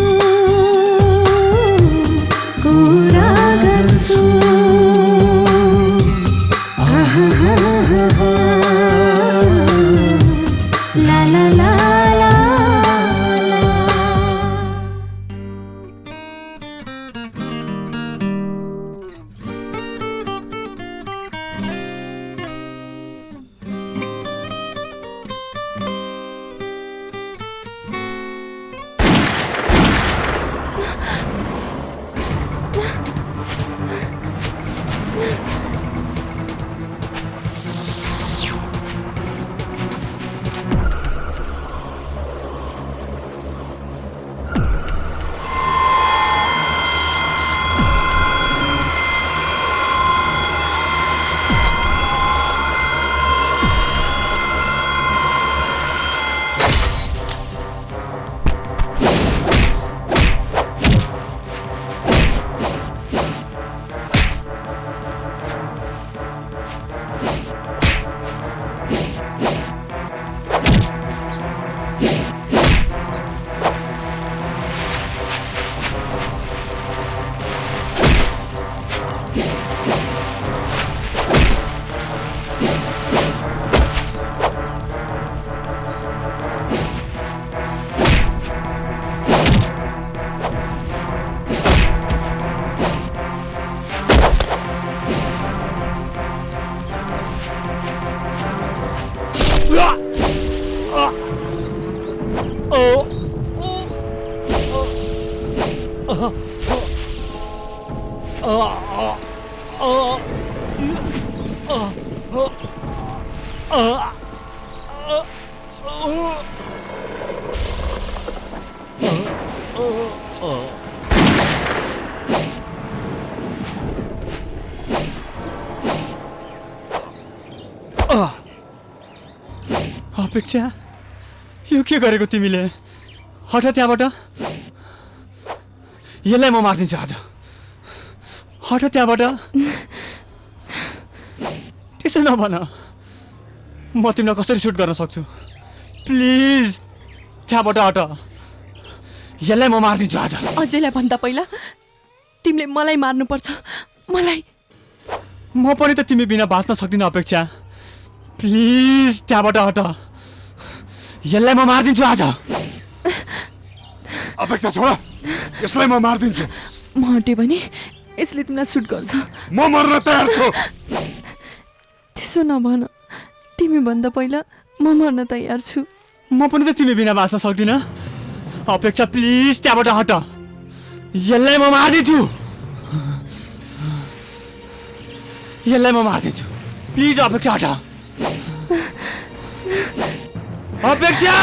अपेक्षा यो के गरेको तिमीले हट त्यहाँबाट यसलाई म मारिदिन्छु आज हट त्यहाँबाट त्यसो नभन म तिमीलाई कसरी सुट गर्न सक्छु प्लिज त्यहाँबाट हट यसलाई म मारिदिन्छु आज अझैलाई भन्दा पहिला तिमीले मलाई मार्नुपर्छ मलाई म पनि त तिमी बिना बाँच्न सक्दिनँ अपेक्षा प्लिज त्यहाँबाट हट यसलाई म मारिदिन्छु आज अपेक्षा छोड यसलाई म मारिदिन्छु म हटेँ भने यसले तिमीलाई सुट गर्छ म मर्न तयार छु त्यसो नभन तिमी भन्दा पहिला म मर्न तयार छु म पनि त तिमी बिना बाँच्न सक्दिनँ अपेक्षा प्लिज त्यहाँबाट हट यसलाई म मारिदिन्छु यसलाई म मारिदिन्छु प्लिज अपेक्षा हट अपेक्षा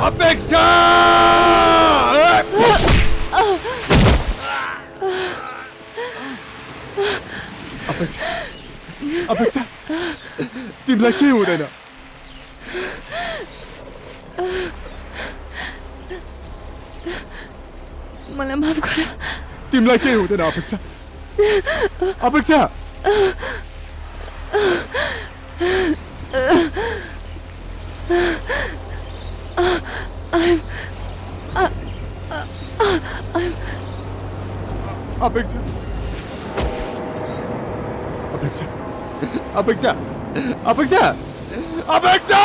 अपेक्षा अपेक्षा अपेक्षा तिमीलाई के हुँदैन मलाई माफ गर तिमीलाई के हुँदैन अपेक्षा अपेक्षा अपेक्षा अपेक्षा अपेक्षा अपेक्षा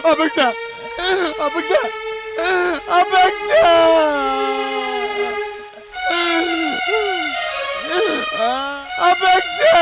अपेक्षा अपेक्षा अपेक्षा अपेक्षा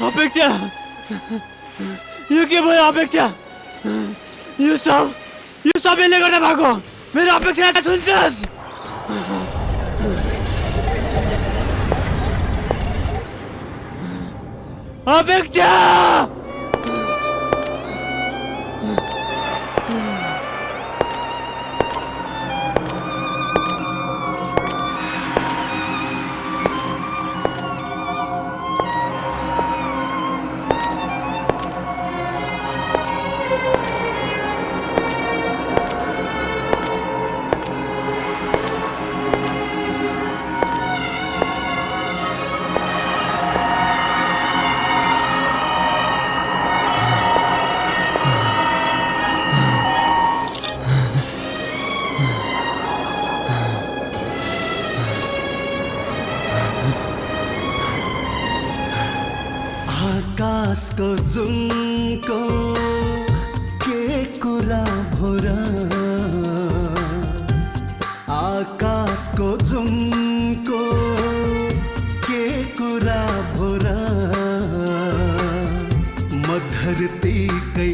अपेक्षा यो के भयो अपेक्षा यो सब यसले गर्दा भएको मेरो अपेक्षा सुन्छस् अपेक्षा आकाशको जुनको के कुरा भोरा आकाशको जुनको के कुरा भोरा म धरतीकै